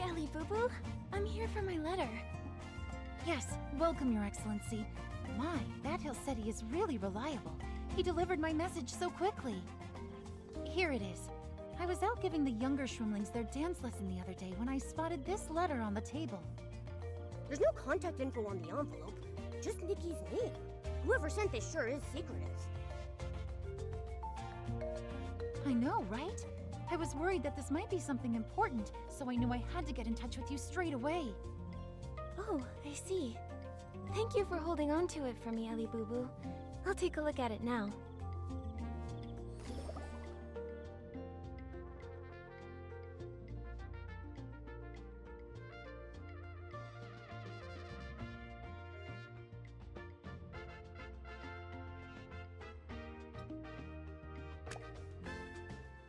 Ellie Boo Boo. I'm here for my letter. Yes, welcome, Your Excellency. My, that Hilsetti is really reliable. He delivered my message so quickly. Here it is. I was out giving the younger Shroomlings their dance lesson the other day when I spotted this letter on the table. There's no contact info on the envelope, just Nikki's name. Whoever sent this sure is secretive. I know, right? I was worried that this might be something important, so I knew I had to get in touch with you straight away. Oh, I see. Thank you for holding on to it for me, Ellie Boo Boo. I'll take a look at it now.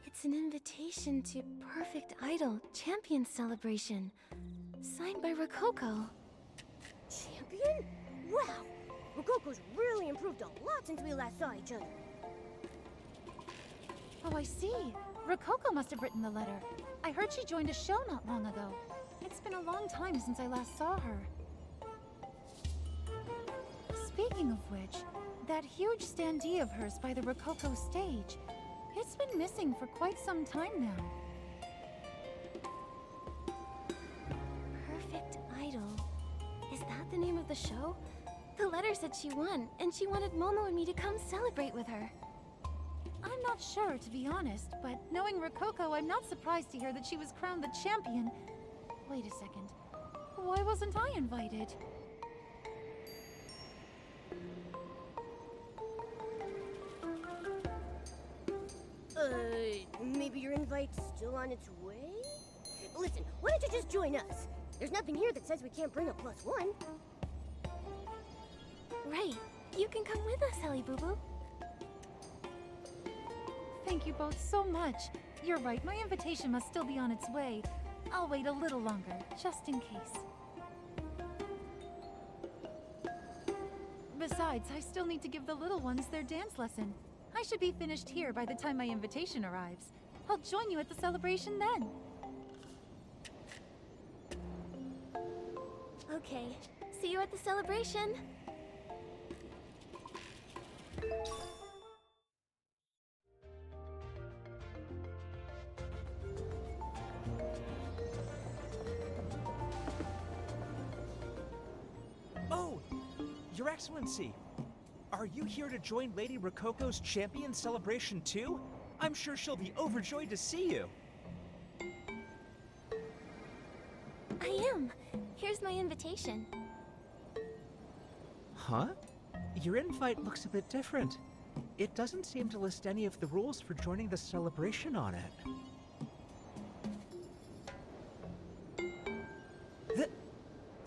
It's an invitation to Perfect Idol Champion Celebration, signed by Rococo. Champion? Wow! Rococo's really improved a lot since we last saw each other. Oh, I see. Rococo must have written the letter. I heard she joined a show not long ago. It's been a long time since I last saw her. Speaking of which, that huge standee of hers by the Rococo stage, it's been missing for quite some time now. Perfect Idol. Is that the name of the show? The letter said she won, and she wanted Momo and me to come celebrate with her. I'm not sure, to be honest, but knowing Rococo, I'm not surprised to hear that she was crowned the champion. Wait a second. Why wasn't I invited? Maybe your invite's still on its way? Listen, why don't you just join us? There's nothing here that says we can't bring a +1. Right. You can come with us, Ellie Boo Boo. Thank you both so much. You're right, my invitation must still be on its way. I'll wait a little longer, just in case. Besides, I still need to give the little ones their dance lesson. I should be finished here by the time my invitation arrives. I'll join you at the celebration then. Okay. See you at the celebration. Oh, Your Excellency. Are you here to join Lady Rococo's champion celebration too? I'm sure she'll be overjoyed to see you. I am. Here's my invitation. Huh? Your invite looks a bit different. It doesn't seem to list any of the rules for joining the celebration on it.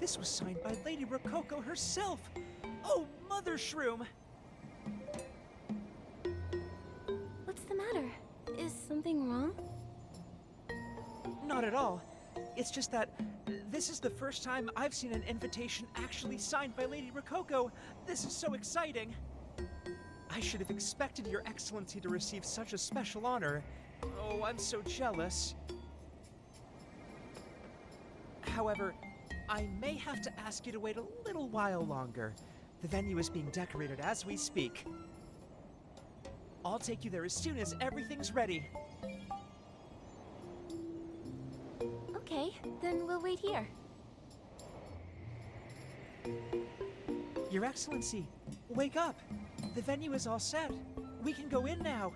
This was signed by Lady Rococo herself! Oh, Mother Shroom! What's the matter? Is something wrong? Not at all. It's just that this is the first time I've seen an invitation actually signed by Lady Rococo. This is so exciting. I should have expected Your Excellency to receive such a special honor. Oh, I'm so jealous. However, I may have to ask you to wait a little while longer. The venue is being decorated as we speak. I'll take you there as soon as everything's ready. Okay, then we'll wait here. Your Excellency, wake up! The venue is all set. We can go in now.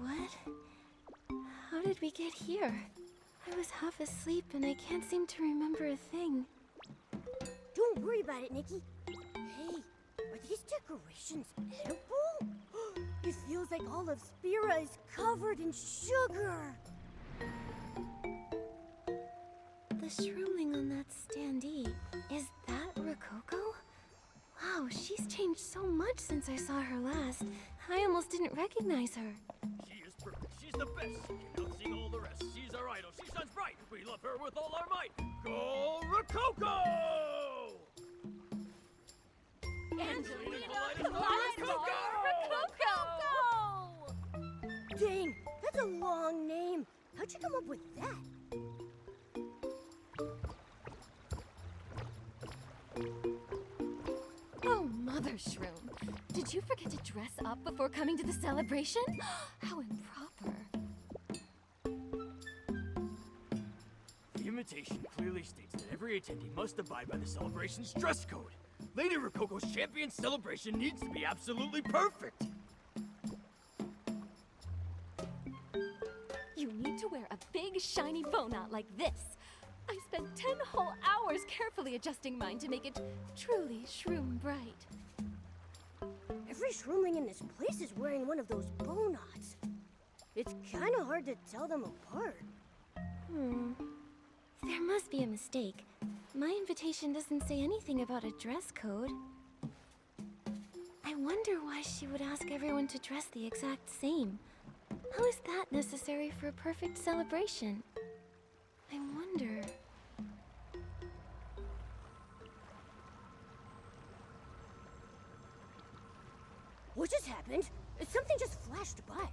What? How did we get here? I was half asleep and I can't seem to remember a thing. Don't worry about it, Nikki. Hey, are these decorations edible? It feels like all of Spira is covered in sugar. The shroomling on that standee, is that Rococo? Wow, she She's changed so much since I saw her last. I almost didn't recognize her. She is perfect. She's the best. She can outsing all the rest. She's our idol. She shines bright. We love her with all our might. Go Rococo! Angelina Dang, that's a long name. How'd you come up with that? Oh, Mother Shroom. Did you forget to dress up before coming to the celebration? How improper. The invitation clearly states that every attendee must abide by the celebration's dress code. Lady Rococo's champion celebration needs to be absolutely perfect. You need to wear a big, shiny bow knot like this. I spent 10 whole hours carefully adjusting mine to make it truly shroom bright. Every shroomling in this place is wearing one of those bow knots. It's kind of hard to tell them apart. There must be a mistake. My invitation doesn't say anything about a dress code. I wonder why she would ask everyone to dress the exact same. How is that necessary for a perfect celebration? I wonder... What just happened? Something just flashed by.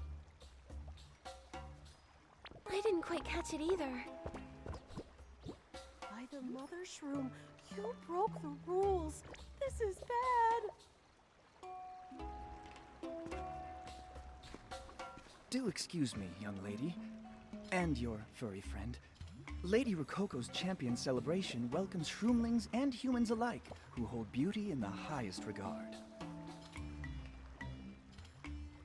I didn't quite catch it either. By the Mother Shroom, you broke the rules. This is bad. Do excuse me, young lady. And your furry friend. Lady Rococo's champion celebration welcomes shroomlings and humans alike who hold beauty in the highest regard.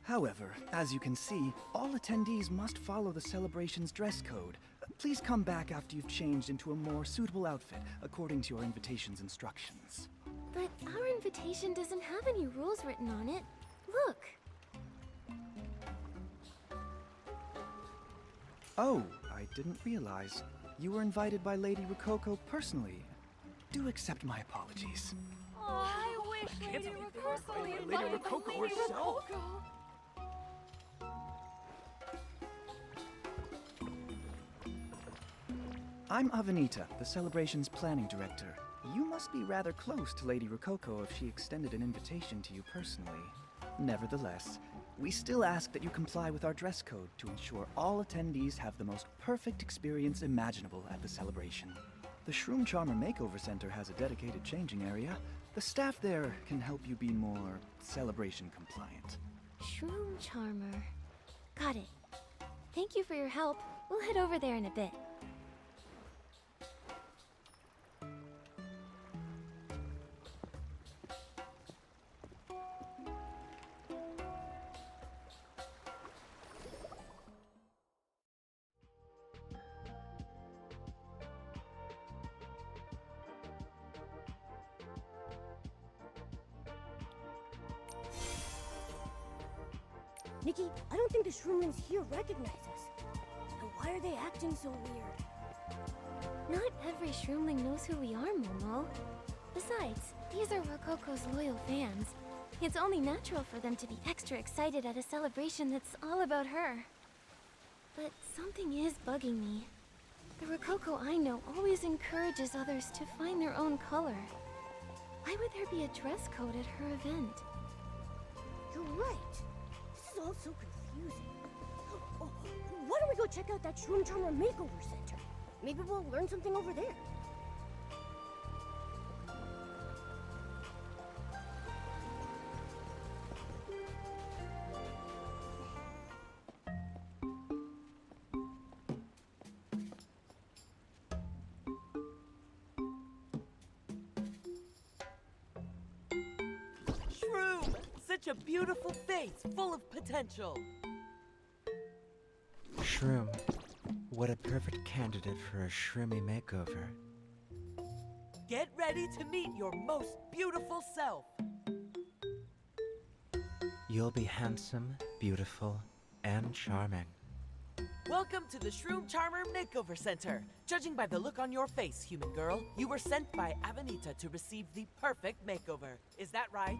However, as you can see, all attendees must follow the celebration's dress code. Please come back after you've changed into a more suitable outfit according to your invitation's instructions. But our invitation doesn't have any rules written on it. Look! Oh, I didn't realize. You were invited by Lady Rococo personally. Do accept my apologies. I wish Lady personally Lady invited Rococo Lady herself. Rococo. I'm Avenita, the celebration's planning director. You must be rather close to Lady Rococo if she extended an invitation to you personally. Nevertheless, we still ask that you comply with our dress code to ensure all attendees have the most perfect experience imaginable at the celebration. The Shroom Charmer Makeover Center has a dedicated changing area. The staff there can help you be more celebration compliant. Shroom Charmer. Got it. Thank you for your help. We'll head over there in a bit. Nikki, I don't think the shroomlings here recognize us. And why are they acting so weird? Not every shroomling knows who we are, Momo. Besides, these are Rococo's loyal fans. It's only natural for them to be extra excited at a celebration that's all about her. But something is bugging me. The Rococo I know always encourages others to find their own color. Why would there be a dress code at her event? You're right. This is all so confusing. Oh, why don't we go check out that Shroom Charmer Makeover Center? Maybe we'll learn something over there. Shroom! Such a beautiful face, full of potential. Shroom, what a perfect candidate for a shroomy makeover. Get ready to meet your most beautiful self. You'll be handsome, beautiful, and charming. Welcome to the Shroom Charmer Makeover Center. Judging by the look on your face, human girl, you were sent by Avenita to receive the perfect makeover. Is that right?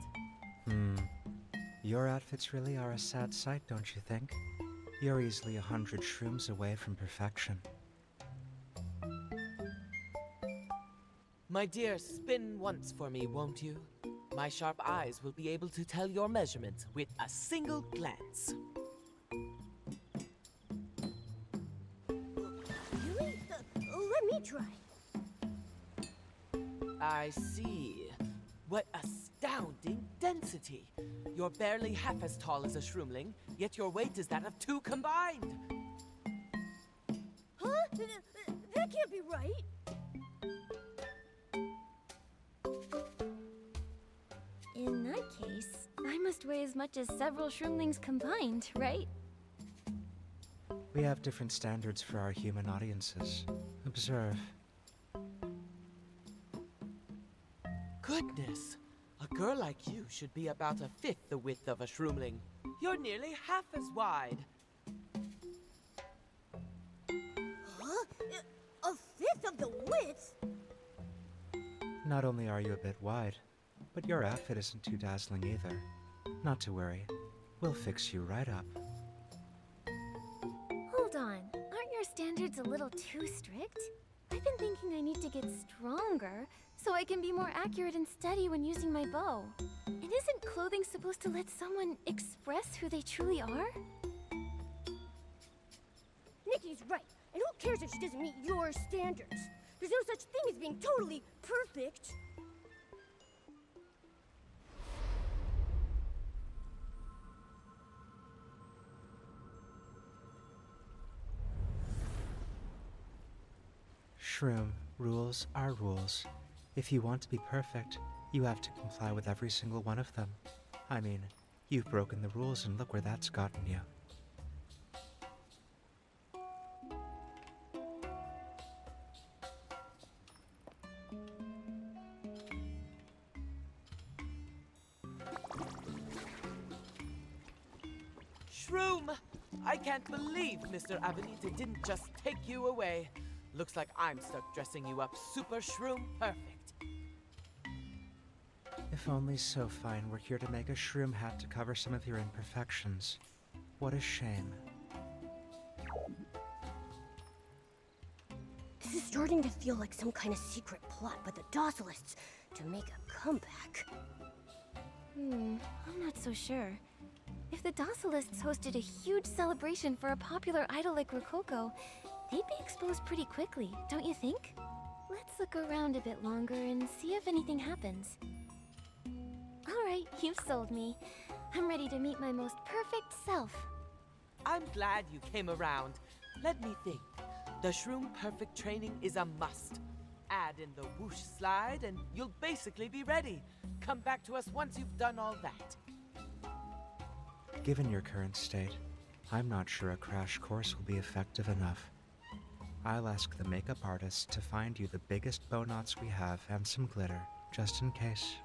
Your outfits really are a sad sight, don't you think? You're easily 100 shrooms away from perfection. My dear, spin once for me, won't you? My sharp eyes will be able to tell your measurements with a single glance. Really? Let me try. I see. What astounding density! You're barely half as tall as a shroomling, yet your weight is that of two combined! Huh? That can't be right. In that case, I must weigh as much as several shroomlings combined, right? We have different standards for our human audiences. Observe. Goodness! A girl like you should be about a fifth the width of a shroomling. You're nearly half as wide. Huh? A fifth of the width? Not only are you a bit wide, but your outfit isn't too dazzling either. Not to worry. We'll fix you right up. Hold on, aren't your standards a little too strict? I've been thinking I need to get stronger so I can be more accurate and steady when using my bow. And isn't clothing supposed to let someone express who they truly are? Nikki's right. And who cares if she doesn't meet your standards? There's no such thing as being totally perfect. Shroom, rules are rules. If you want to be perfect, you have to comply with every single one of them. I mean, you've broken the rules and look where that's gotten you. Shroom! I can't believe Mr. Avenita didn't just take you away. Looks like I'm stuck dressing you up super shroom perfect. If only so fine were here to make a shroom hat to cover some of your imperfections. What a shame. This is starting to feel like some kind of secret plot by the Docilists to make a comeback. I'm not so sure. If the Docilists hosted a huge celebration for a popular idol like Rococo, they'd be exposed pretty quickly, don't you think? Let's look around a bit longer and see if anything happens. Alright, you've sold me. I'm ready to meet my most perfect self. I'm glad you came around. Let me think. The Shroom Perfect training is a must. Add in the whoosh slide and you'll basically be ready. Come back to us once you've done all that. Given your current state, I'm not sure a crash course will be effective enough. I'll ask the makeup artist to find you the biggest bow knots we have and some glitter, just in case.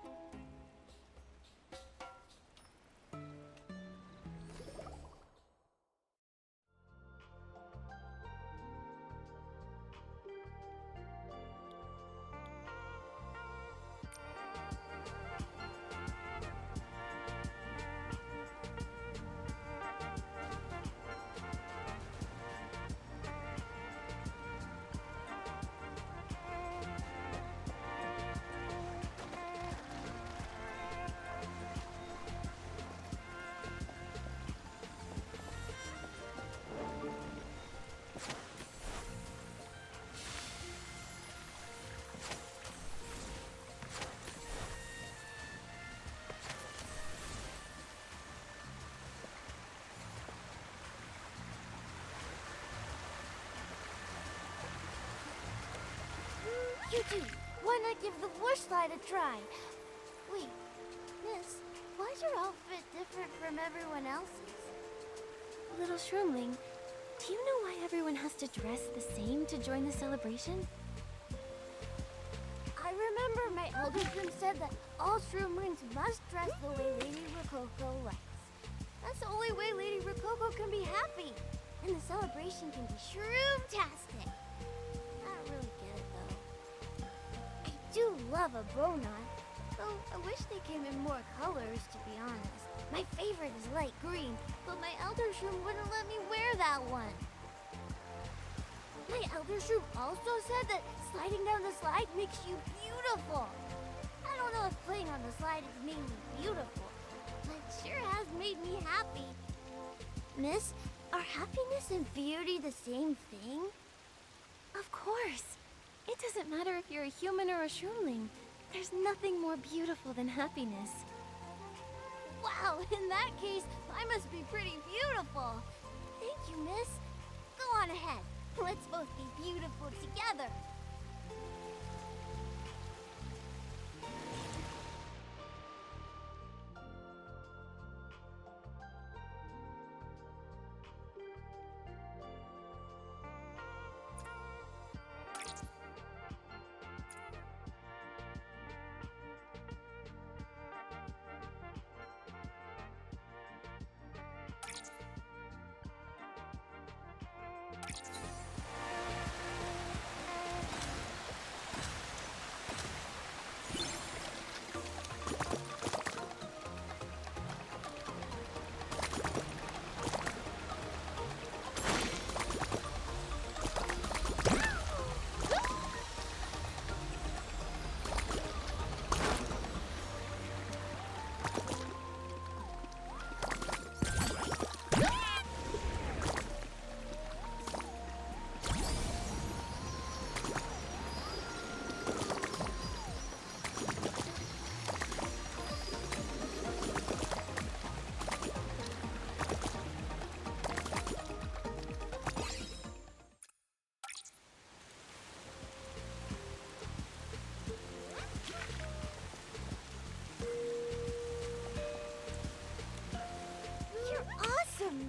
You two, why not give the whoosh slide a try? Wait, Miss, why is your outfit different from everyone else's? Little Shroomling, do you know why everyone has to dress the same to join the celebration? I remember my elderkin said that all Shroomlings must dress the way Lady Rococo likes. That's the only way Lady Rococo can be happy. and the celebration can be shroom-tastic. I don't really get it, though. I do love a Bonot, though I wish they came in more colors, to be honest. My favorite is light green, but my Elder Shroom wouldn't let me wear that one. My Elder Shroom also said that sliding down the slide makes you beautiful. I don't know if playing on the slide has made me beautiful, but it sure has made me happy. Miss, are happiness and beauty the same thing? Of course. It doesn't matter if you're a human or a shroomling. There's nothing more beautiful than happiness. Wow, in that case, I must be pretty beautiful. Thank you, miss. Go on ahead. Let's both be beautiful together.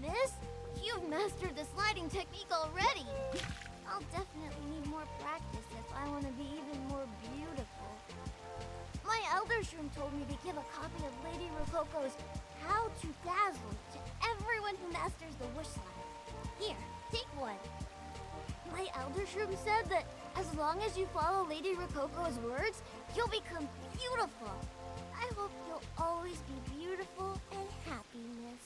Miss, you've mastered the sliding technique already. I'll definitely need more practice if I want to be even more beautiful. My Elder Shroom told me to give a copy of Lady Rococo's How to Dazzle to everyone who masters the whoosh slide. Here, take one. My Elder Shroom said that as long as you follow Lady Rococo's words, you'll become beautiful. I hope you'll always be beautiful and happy, miss.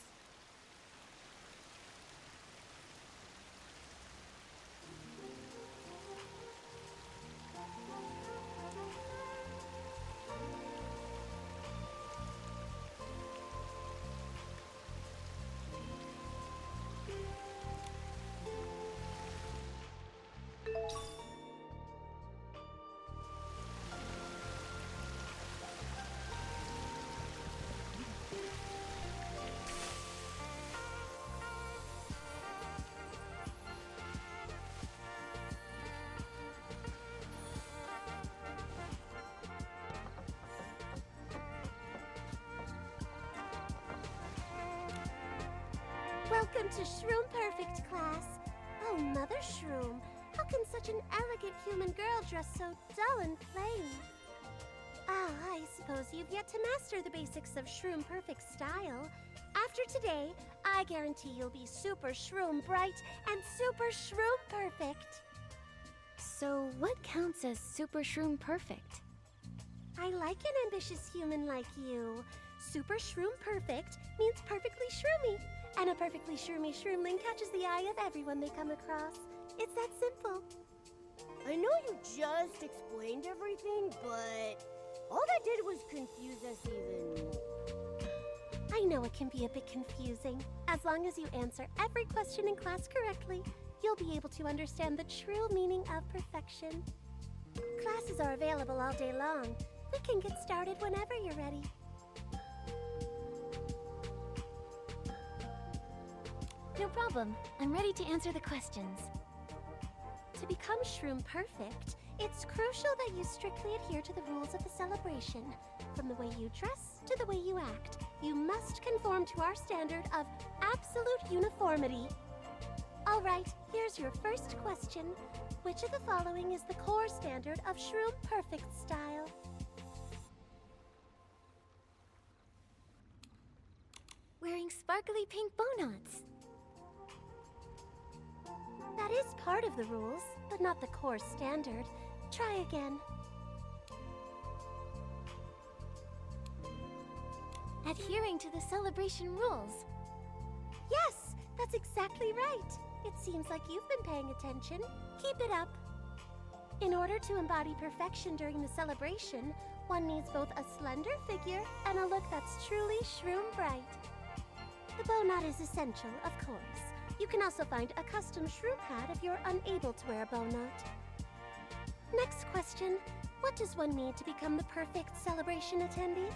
Welcome to Shroom Perfect class. Oh, Mother Shroom, how can such an elegant human girl dress so dull and plain? Ah, I suppose you've yet to master the basics of Shroom Perfect style. After today, I guarantee you'll be super Shroom bright and super Shroom perfect. So what counts as super shroom perfect? I like an ambitious human like you. Super Shroom Perfect means perfectly shroomy. And a perfectly shroomy shroomling catches the eye of everyone they come across. It's that simple. I know you just explained everything, but all that did was confuse us even more. I know it can be a bit confusing. As long as you answer every question in class correctly, you'll be able to understand the true meaning of perfection. Classes are available all day long. We can get started whenever you're ready. No problem. I'm ready to answer the questions. To become Shroom Perfect, it's crucial that you strictly adhere to the rules of the celebration. From the way you dress to the way you act, you must conform to our standard of absolute uniformity. All right, here's your first question. Which of the following is the core standard of Shroom Perfect style? Wearing sparkly pink bow knots. That is part of the rules, but not the core standard. Try again. Adhering to the celebration rules. Yes, that's exactly right. It seems like you've been paying attention. Keep it up. In order to embody perfection during the celebration, one needs both a slender figure and a look that's truly shroom bright. The bow knot is essential, of course. You can also find a custom shroom hat if you're unable to wear a bow knot. Next question. What does one need to become the perfect celebration attendee?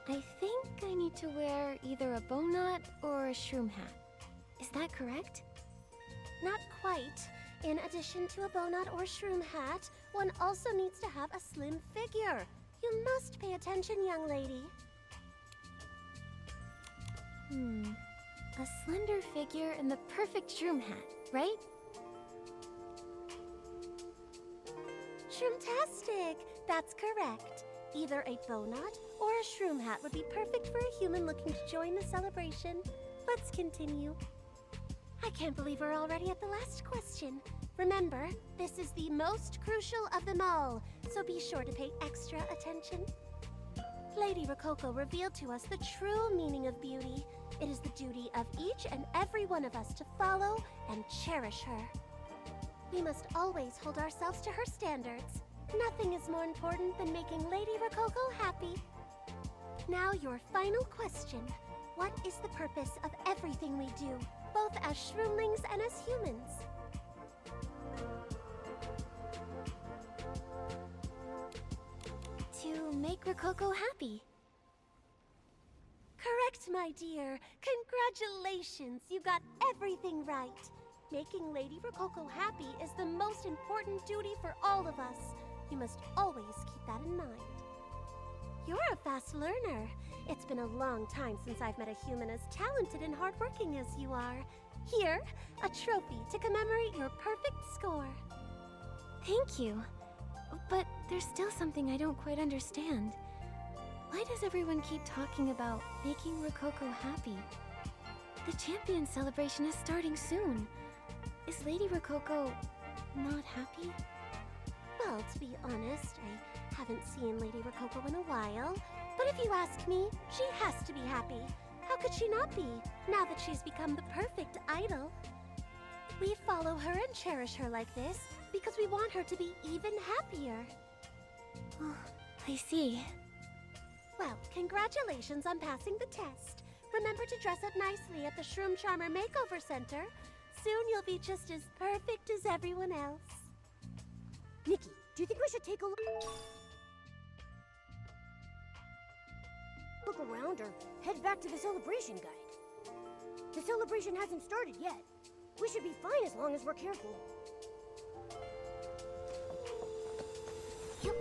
I think I need to wear either a bow knot or a shroom hat. Is that correct? Not quite. In addition to a bow knot or shroom hat, one also needs to have a slim figure. You must pay attention, young lady. A slender figure and the perfect shroom hat, right? Shroomtastic! That's correct. Either a bow knot or a shroom hat would be perfect for a human looking to join the celebration. Let's continue. I can't believe we're already at the last question. Remember, this is the most crucial of them all, so be sure to pay extra attention. Lady Rococo revealed to us the true meaning of beauty. It is the duty of each and every one of us to follow and cherish her. We must always hold ourselves to her standards. Nothing is more important than making Lady Rococo happy. Now your final question. What is the purpose of everything we do, both as shroomlings and as humans? To make Rococo happy. Correct, my dear. Congratulations, you got everything right. Making Lady Rococo happy is the most important duty for all of us. You must always keep that in mind. You're a fast learner. It's been a long time since I've met a human as talented and hardworking as you are. Here, a trophy to commemorate your perfect score. Thank you. But there's still something I don't quite understand. Why does everyone keep talking about making Rococo happy? The champion celebration is starting soon. Is Lady Rococo not happy? Well, to be honest, I haven't seen Lady Rococo in a while. But if you ask me, she has to be happy. How could she not be, now that she's become the perfect idol? We follow her and cherish her like this because we want her to be even happier. Oh, I see. Well, congratulations on passing the test. Remember to dress up nicely at the Shroom Charmer Makeover Center. Soon you'll be just as perfect as everyone else. Nikki, do you think we should take a look around or head back to the celebration guide? The celebration hasn't started yet. We should be fine as long as we're careful. Yep.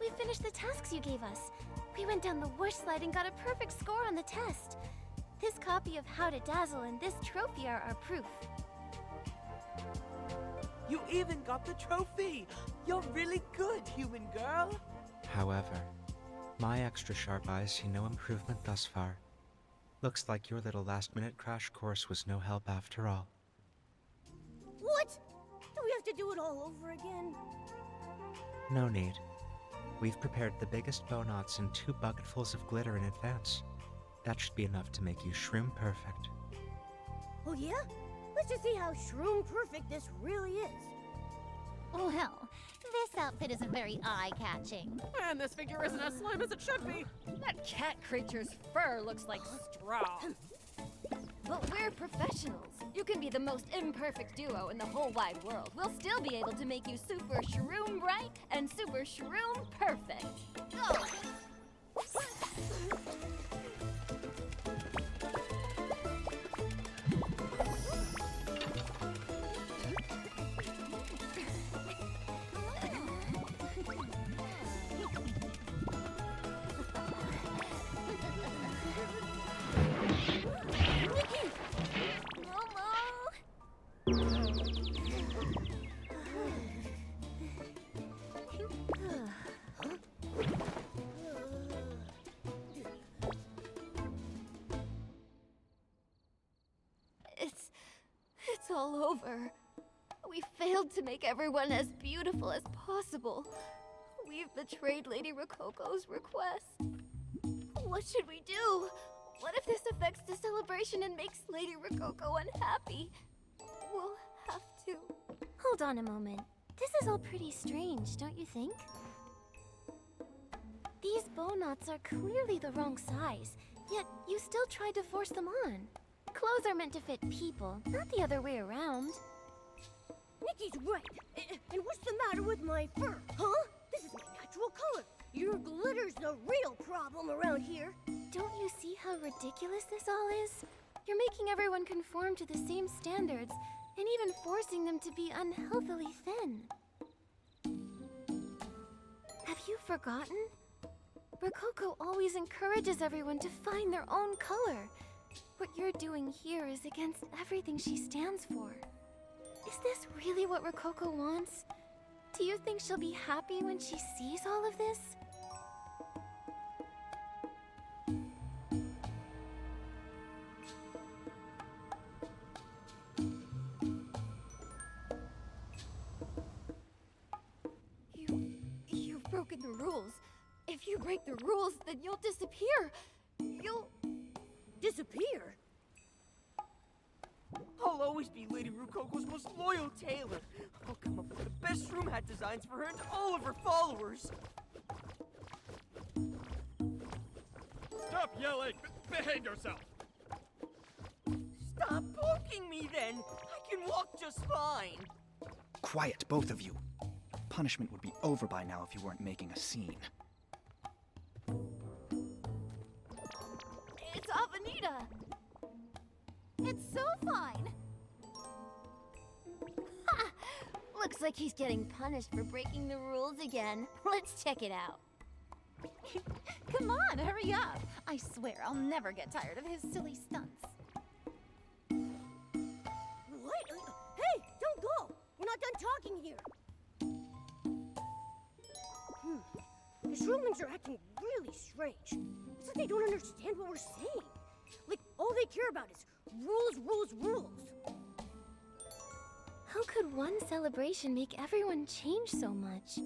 We finished the tasks you gave us. We went down the whoosh slide and got a perfect score on the test. This copy of How to Dazzle and this trophy are our proof. You even got the trophy! You're really good, human girl! However, my extra sharp eyes see no improvement thus far. Looks like your little last-minute crash course was no help after all. What? Do we have to do it all over again? No need. We've prepared the biggest bow knots and 2 bucketfuls of glitter in advance. That should be enough to make you shroom perfect. Oh yeah? Let's just see how shroom perfect this really is. Oh hell, this outfit isn't very eye-catching. And this figure isn't as slim as it should be. That cat creature's fur looks like straw. But we're professionals. You can be the most imperfect duo in the whole wide world. We'll still be able to make you super shroom bright and super shroom perfect. Go! It's all over. We failed to make everyone as beautiful as possible. We've betrayed Lady Rococo's request. What should we do? What if this affects the celebration and makes Lady Rococo unhappy? We'll have to... Hold on a moment. This is all pretty strange, don't you think? These bow knots are clearly the wrong size, yet you still tried to force them on. Clothes are meant to fit people, not the other way around. Nikki's right. And what's the matter with my fur, huh? This is my natural color. Your glitter's the real problem around here. Don't you see how ridiculous this all is? You're making everyone conform to the same standards, and even forcing them to be unhealthily thin. Have you forgotten? Rococo always encourages everyone to find their own color. What you're doing here is against everything she stands for. Is this really what Rococo wants? Do you think she'll be happy when she sees all of this? You've broken the rules. If you break the rules, then you'll disappear. You'll... Disappear? I'll always be Lady Rococo's most loyal tailor. I'll come up with the best shroom hat designs for her and all of her followers. Stop yelling! Behave yourself! Stop poking me then! I can walk just fine! Quiet, both of you. Punishment would be over by now if you weren't making a scene. It's Avenida! It's so fine. Ha! Looks like he's getting punished for breaking the rules again. Let's check it out. Come on, hurry up. I swear I'll never get tired of his silly stunts. What? Hey, don't go! We're not done talking here. The shroomlings are acting really strange. It's like they don't understand what we're saying. Like, all they care about is rules, rules, rules. How could one celebration make everyone change so much?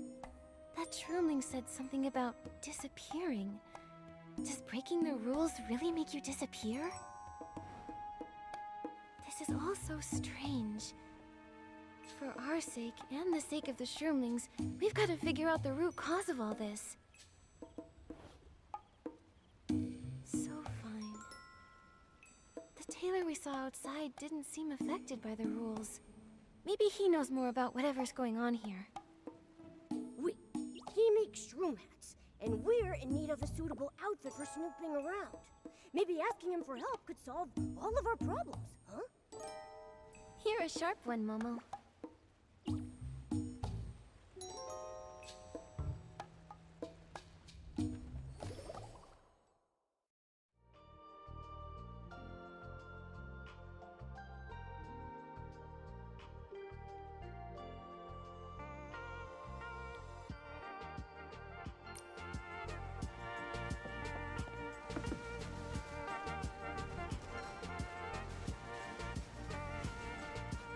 That shroomling said something about disappearing. Does breaking the rules really make you disappear? This is all so strange. For our sake, and the sake of the shroomlings, we've got to figure out the root cause of all this. So fine. The tailor we saw outside didn't seem affected by the rules. Maybe he knows more about whatever's going on here. He makes shroom hats, and we're in need of a suitable outfit for snooping around. Maybe asking him for help could solve all of our problems, huh? You're a sharp one, Momo.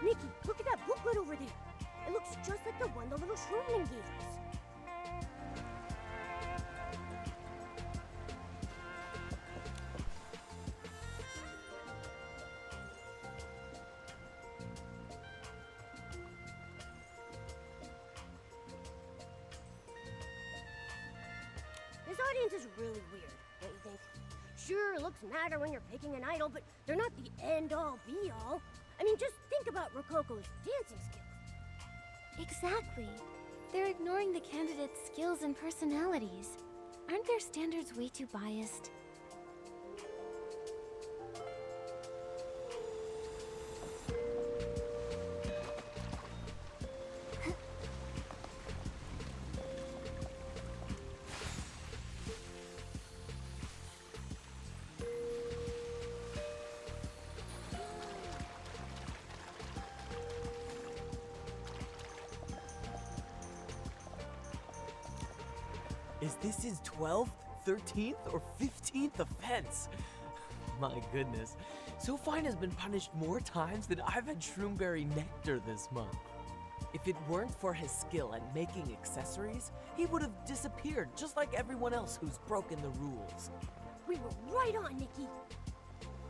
Nikki, look at that booklet over there. It looks just like the one the little shroomling gave us. This audience is really weird, don't you think? Sure, looks matter when you're picking an idol, but they're not the end-all, be-all. I mean, just think about Rococo's dancing skills. Exactly. They're ignoring the candidates' skills and personalities. Aren't their standards way too biased? is this his 12th, 13th, or 15th offense? My goodness. So Fine has been punished more times than I've had Shroomberry Nectar this month. If it weren't for his skill at making accessories, he would have disappeared just like everyone else who's broken the rules. We were right on, Nikki.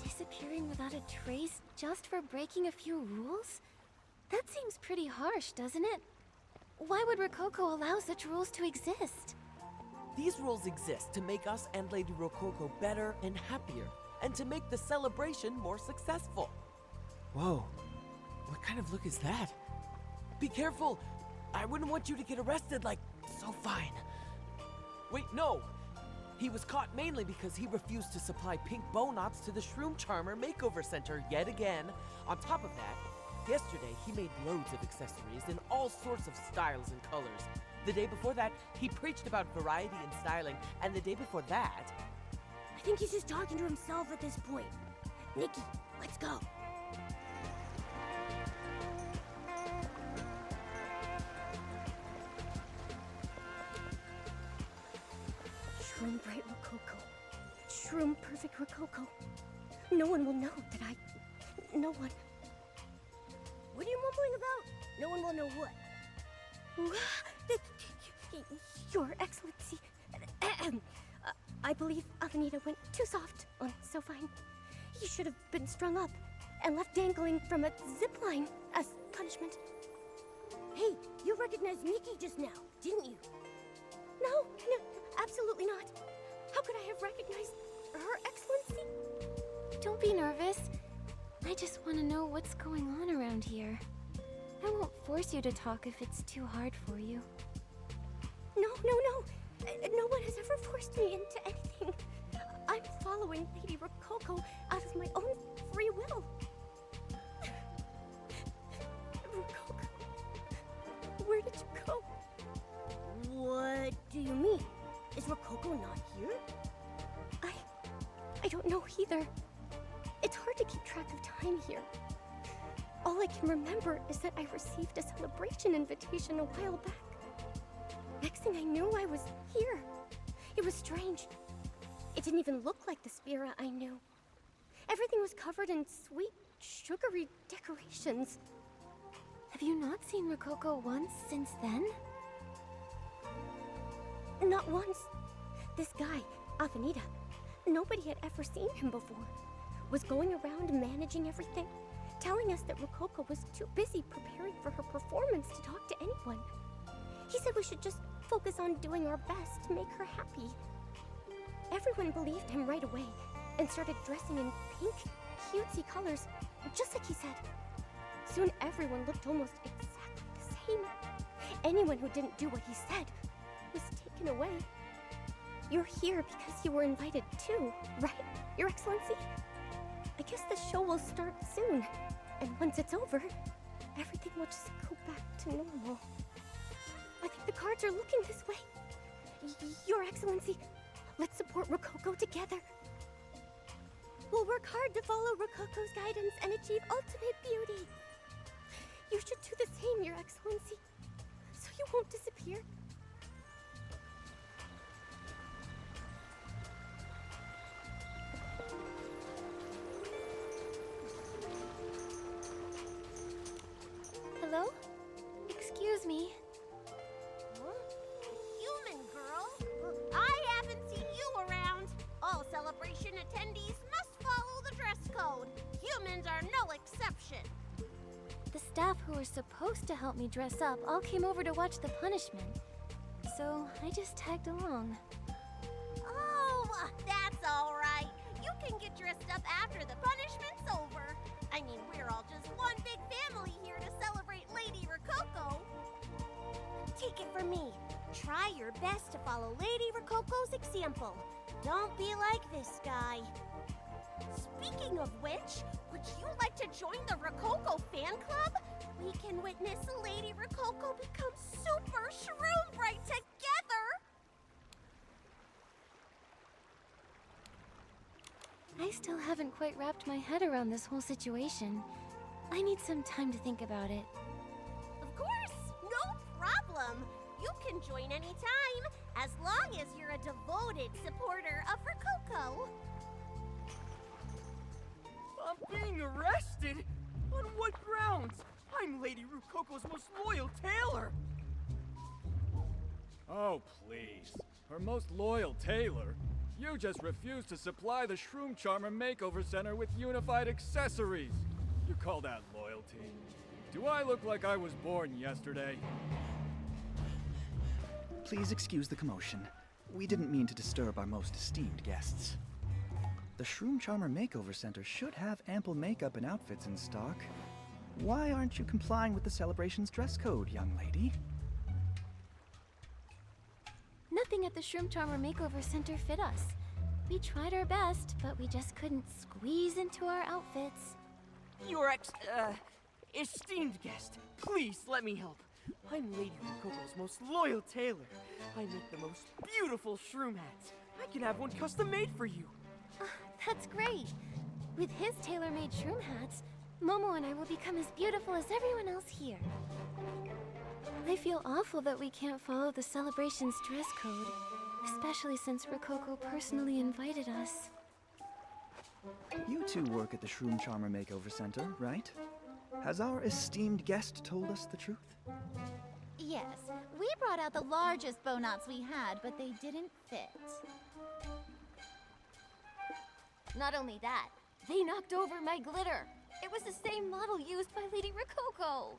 Disappearing without a trace just for breaking a few rules? That seems pretty harsh, doesn't it? Why would Rococo allow such rules to exist? These rules exist to make us and Lady Rococo better and happier, and to make the celebration more successful. Whoa, what kind of look is that? Be careful! I wouldn't want you to get arrested like So Fine. Wait, no! He was caught mainly because he refused to supply pink bow knots to the Shroom Charmer Makeover Center yet again. On top of that, yesterday he made loads of accessories in all sorts of styles and colors. The day before that, he preached about variety and styling, and the day before that... I think he's just talking to himself at this point. Nikki, let's go. Shroom Bright Rococo. Shroom Perfect Rococo. No one will know that No one. What are you mumbling about? No one will know what. Your Excellency. I believe Avenida went too soft on So Fine. He should have been strung up and left dangling from a zip line as punishment. Hey, you recognized Nikki just now, didn't you? No, absolutely not. How could I have recognized Her Excellency? Don't be nervous. I just want to know what's going on around here. I won't force you to talk if it's too hard for you. No. No one has ever forced me into anything. I'm following Lady Rococo out of my own free will. Rococo, where did you go? What do you mean? Is Rococo not here? I don't know either. It's hard to keep track of time here. All I can remember is that I received a celebration invitation a while back. Next thing I knew, I was here. It was strange. It didn't even look like the Spira I knew. Everything was covered in sweet, sugary decorations. Have you not seen Rococo once since then? Not once. This guy, Avenida, nobody had ever seen him before, was going around managing everything, telling us that Rococo was too busy preparing for her performance to talk to anyone. He said we should just focus on doing our best to make her happy. Everyone believed him right away and started dressing in pink, cutesy colors, just like he said. Soon everyone looked almost exactly the same. Anyone who didn't do what he said was taken away. You're here because you were invited too, right, Your Excellency? I guess the show will start soon, and once it's over, everything will just go back to normal. I think the cards are looking this way. Your Excellency, let's support Rococo together. We'll work hard to follow Rococo's guidance and achieve ultimate beauty. You should do the same, Your Excellency, so you won't disappear. Hello? Excuse me. Human girl? I haven't seen you around. All celebration attendees must follow the dress code. Humans are no exception. The staff who were supposed to help me dress up all came over to watch the punishment. So I just tagged along. Oh, that's all right. You can get dressed up after the punishment's over. I mean, we're all just one big family here to celebrate Lady Rococo. Take it from me. Try your best to follow Lady Rococo's example. Don't be like this guy. Speaking of which, would you like to join the Rococo fan club? We can witness Lady Rococo become super Shroom Bright together. I still haven't quite wrapped my head around this whole situation. I need some time to think about it. Of course, no problem. You can join anytime. As long as you're a devoted supporter of Rococo. I'm being arrested? On what grounds? I'm Lady Rococo's most loyal tailor! Oh, please. Her most loyal tailor? You just refused to supply the Shroom Charmer Makeover Center with unified accessories. You call that loyalty? Do I look like I was born yesterday? Please excuse the commotion. We didn't mean to disturb our most esteemed guests. The Shroom Charmer Makeover Center should have ample makeup and outfits in stock. Why aren't you complying with the celebration's dress code, young lady? Nothing at the Shroom Charmer Makeover Center fit us. We tried our best, but we just couldn't squeeze into our outfits. Your esteemed guest, please let me help. I'm Lady Rococo's most loyal tailor. I make the most beautiful shroom hats. I can have one custom made for you. That's great. With his tailor-made shroom hats, Momo and I will become as beautiful as everyone else here. I feel awful that we can't follow the celebration's dress code, especially since Rococo personally invited us. You two work at the Shroom Charmer Makeover Center, right? Has our esteemed guest told us the truth? Yes, we brought out the largest bow knots we had, but they didn't fit. Not only that, they knocked over my glitter. It was the same model used by Lady Rococo.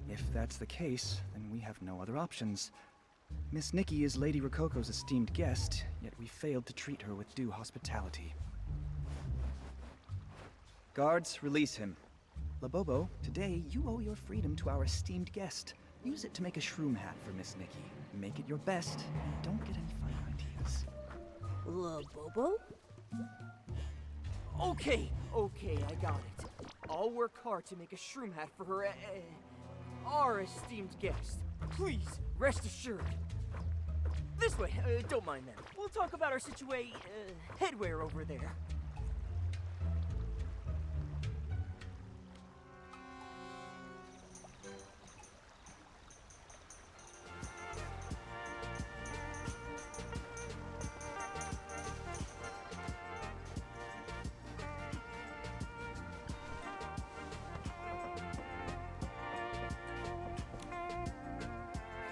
If that's the case, then we have no other options. Miss Nikki is Lady Rococo's esteemed guest, yet we failed to treat her with due hospitality. Guards, release him. Labobo, today you owe your freedom to our esteemed guest. Use it to make a shroom hat for Miss Nikki. Make it your best, and don't get any funny ideas. Labobo? Okay, I got it. I'll work hard to make a shroom hat for her, our esteemed guest. Please, rest assured. This way, don't mind them. We'll talk about our headwear over there.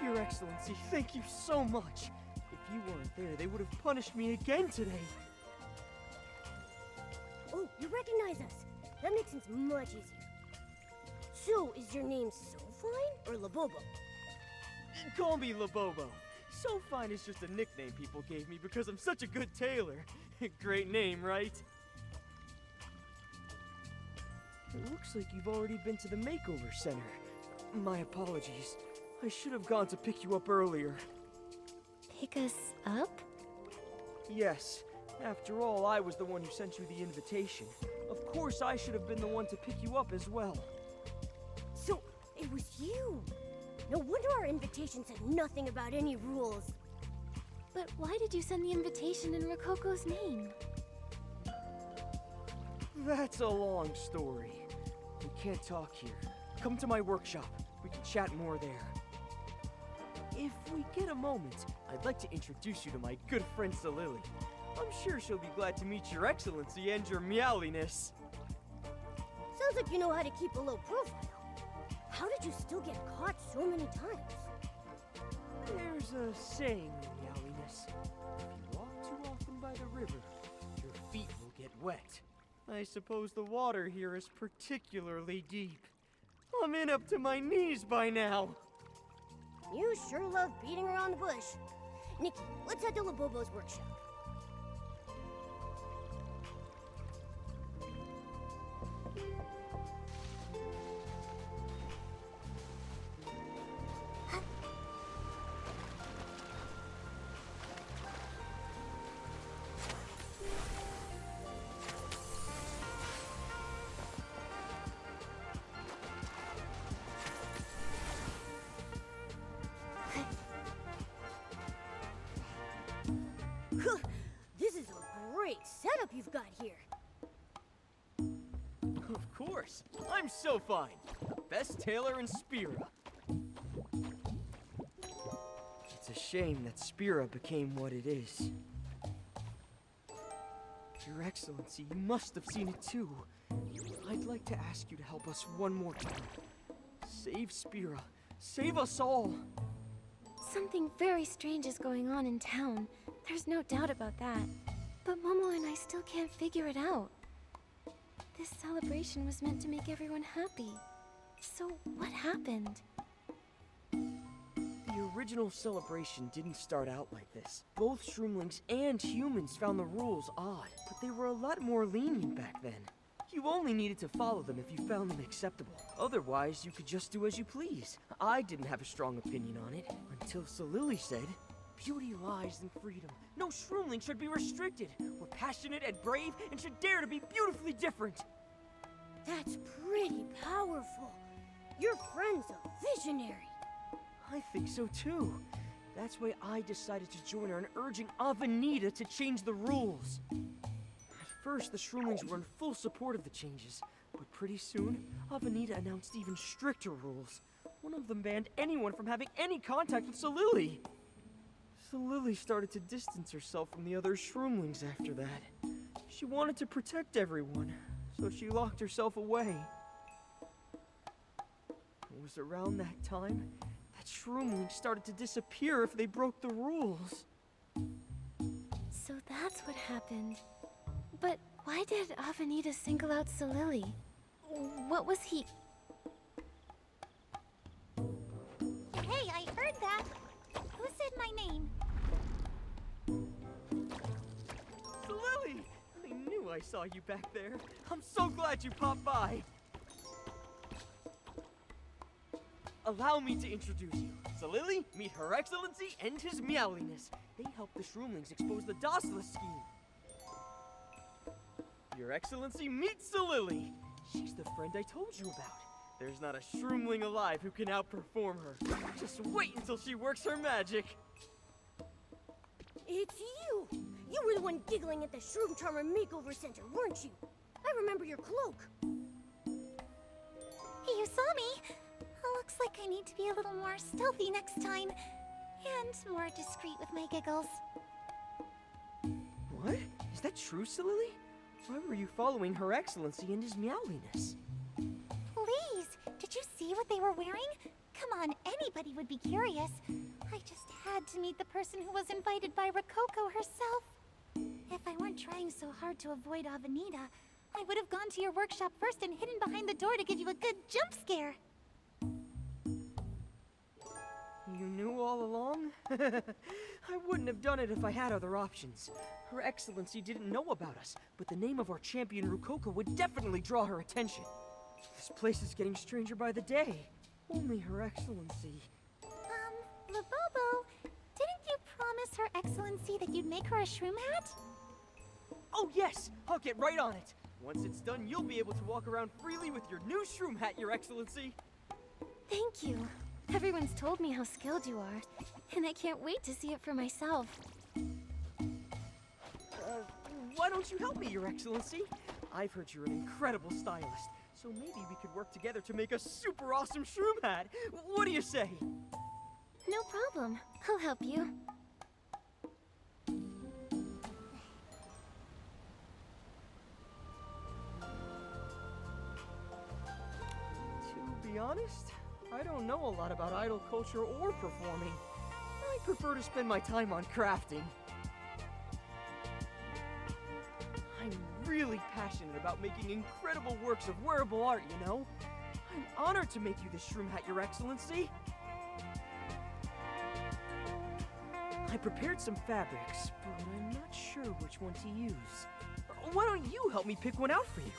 Your Excellency, thank you so much. If you weren't there, they would have punished me again today. Oh, you recognize us. That makes things much easier. So, is your name So Fine or Labobo? Call me Labobo. So Fine is just a nickname people gave me because I'm such a good tailor. Great name, right? It looks like you've already been to the makeover center. My apologies. I should have gone to pick you up earlier. Pick us up? Yes. After all, I was the one who sent you the invitation. Of course, I should have been the one to pick you up as well. So, it was you! No wonder our invitation said nothing about any rules. But why did you send the invitation in Rococo's name? That's a long story. We can't talk here. Come to my workshop. We can chat more there. If we get a moment, I'd like to introduce you to my good friend Salili. I'm sure she'll be glad to meet your Excellency and your meowliness. Sounds like you know how to keep a low profile. How did you still get caught so many times? There's a saying, meowliness. If you walk too often by the river, your feet will get wet. I suppose the water here is particularly deep. I'm in up to my knees by now. You sure love beating around the bush. Nikki, let's head to Labobo's workshop. This is a great setup you've got here. Of course. I'm so fine. Best tailor in Spira. It's a shame that Spira became what it is. Your Excellency, you must have seen it too. I'd like to ask you to help us one more time. Save Spira. Save us all! Something very strange is going on in town. There's no doubt about that. But Momo and I still can't figure it out. This celebration was meant to make everyone happy. So what happened? The original celebration didn't start out like this. Both Shroomlings and humans found the rules odd, but they were a lot more lenient back then. You only needed to follow them if you found them acceptable. Otherwise, you could just do as you please. I didn't have a strong opinion on it, until Solili said, "Beauty lies in freedom. No Shroomling should be restricted. We're passionate and brave and should dare to be beautifully different." That's pretty powerful. Your friend's a visionary. I think so too. That's why I decided to join her in urging Avenida to change the rules. At first, the Shroomlings were in full support of the changes, but pretty soon, Avenida announced even stricter rules. One of them banned anyone from having any contact with Solili. Solili started to distance herself from the other Shroomlings after that. She wanted to protect everyone, so she locked herself away. It was around that time that Shroomlings started to disappear if they broke the rules. So that's what happened. But why did Avenida single out Solili? What was he... Hey, I heard that! Who said my name? Solili! I knew I saw you back there. I'm so glad you popped by. Allow me to introduce you. Solili, meet Her Excellency and His Meowliness. They helped the Shroomlings expose the Dossless scheme. Your Excellency, meet Solili. She's the friend I told you about. There's not a Shroomling alive who can outperform her. Just wait until she works her magic. It's you! You were the one giggling at the Shroom Charmer Makeover Center, weren't you? I remember your cloak. You saw me. Looks like I need to be a little more stealthy next time. And more discreet with my giggles. What? Is that true, Solili? Why were you following Her Excellency and His Meowliness? Please, did you see what they were wearing? Come on, anybody would be curious. I just had to meet the person who was invited by Rococo herself. If I weren't trying so hard to avoid Avenida, I would have gone to your workshop first and hidden behind the door to give you a good jump scare. You knew all along? I wouldn't have done it if I had other options. Her Excellency didn't know about us, but the name of our champion Rococo would definitely draw her attention. This place is getting stranger by the day. Only Her Excellency. Labobo, didn't you promise Her Excellency that you'd make her a shroom hat? Oh yes, I'll get right on it. Once it's done, you'll be able to walk around freely with your new shroom hat, Your Excellency. Thank you. Everyone's told me how skilled you are, and I can't wait to see it for myself. Why don't you help me, Your Excellency? I've heard you're an incredible stylist, so maybe we could work together to make a super awesome shroom hat. What do you say? No problem. I'll help you. To be honest, I don't know a lot about idol culture or performing. I prefer to spend my time on crafting. I'm really passionate about making incredible works of wearable art, you know? I'm honored to make you this shroom hat, Your Excellency. I prepared some fabrics, but I'm not sure which one to use. Why don't you help me pick one out for you?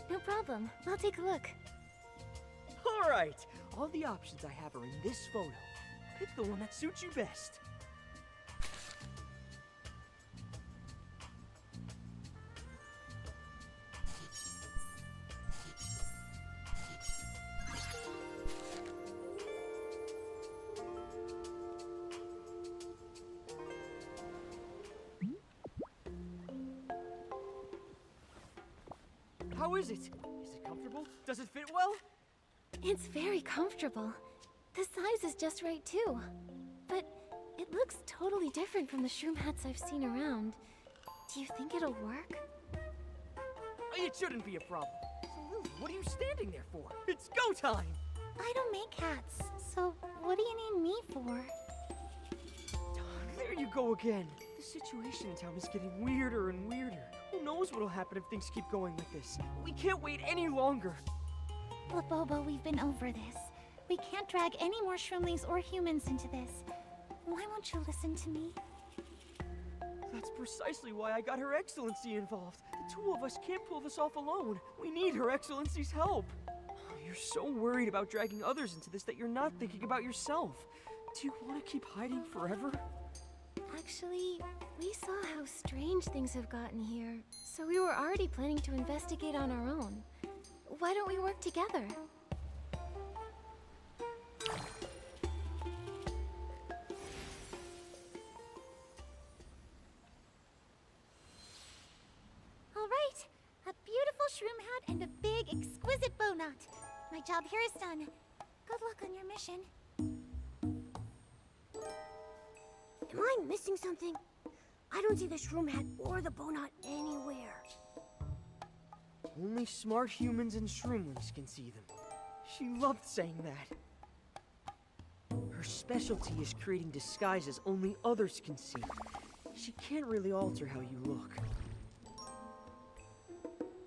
No problem. I'll take a look. All right, all the options I have are in this photo. Pick the one that suits you best. How is it? Is it comfortable? Does it fit well? It's very comfortable. The size is just right too. But it looks totally different from the shroom hats I've seen around. Do you think it'll work? It shouldn't be a problem. So Lily, what are you standing there for? It's go time! I don't make hats, so what do you need me for? There you go again. The situation in town is getting weirder and weirder. Who knows what'll happen if things keep going like this? We can't wait any longer. Labobo, we've been over this. We can't drag any more shroomlings or humans into this. Why won't you listen to me? That's precisely why I got Her Excellency involved. The two of us can't pull this off alone. We need Her Excellency's help. You're so worried about dragging others into this that you're not thinking about yourself. Do you want to keep hiding forever? Actually, we saw how strange things have gotten here, so we were already planning to investigate on our own. Why don't we work together? All right, a beautiful shroom hat and a big, exquisite bow knot. My job here is done. Good luck on your mission. Am I missing something? I don't see the shroom hat or the bow knot anywhere. Only smart humans and shroomlings can see them. She loved saying that. Her specialty is creating disguises only others can see. She can't really alter how you look.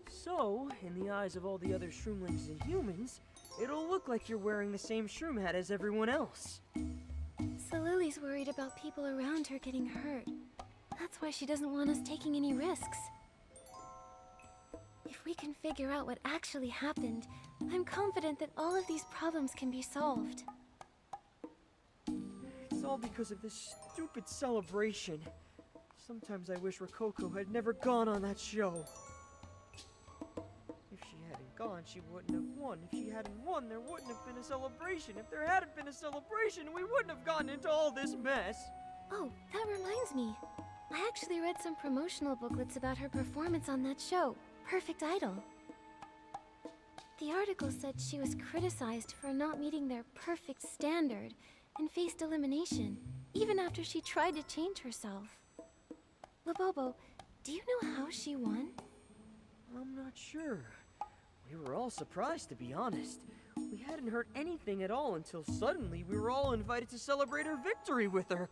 So, in the eyes of all the other shroomlings and humans, it'll look like you're wearing the same shroom hat as everyone else. So Lily's worried about people around her getting hurt. That's why she doesn't want us taking any risks. If we can figure out what actually happened, I'm confident that all of these problems can be solved. It's all because of this stupid celebration. Sometimes I wish Rococo had never gone on that show. If she hadn't gone, she wouldn't have won. If she hadn't won, there wouldn't have been a celebration. If there hadn't been a celebration, we wouldn't have gotten into all this mess. Oh, that reminds me. I actually read some promotional booklets about her performance on that show, Perfect Idol. The article said she was criticized for not meeting their perfect standard and faced elimination, even after she tried to change herself. Labobo, do you know how she won? I'm not sure. We were all surprised, to be honest. We hadn't heard anything at all until suddenly we were all invited to celebrate her victory with her.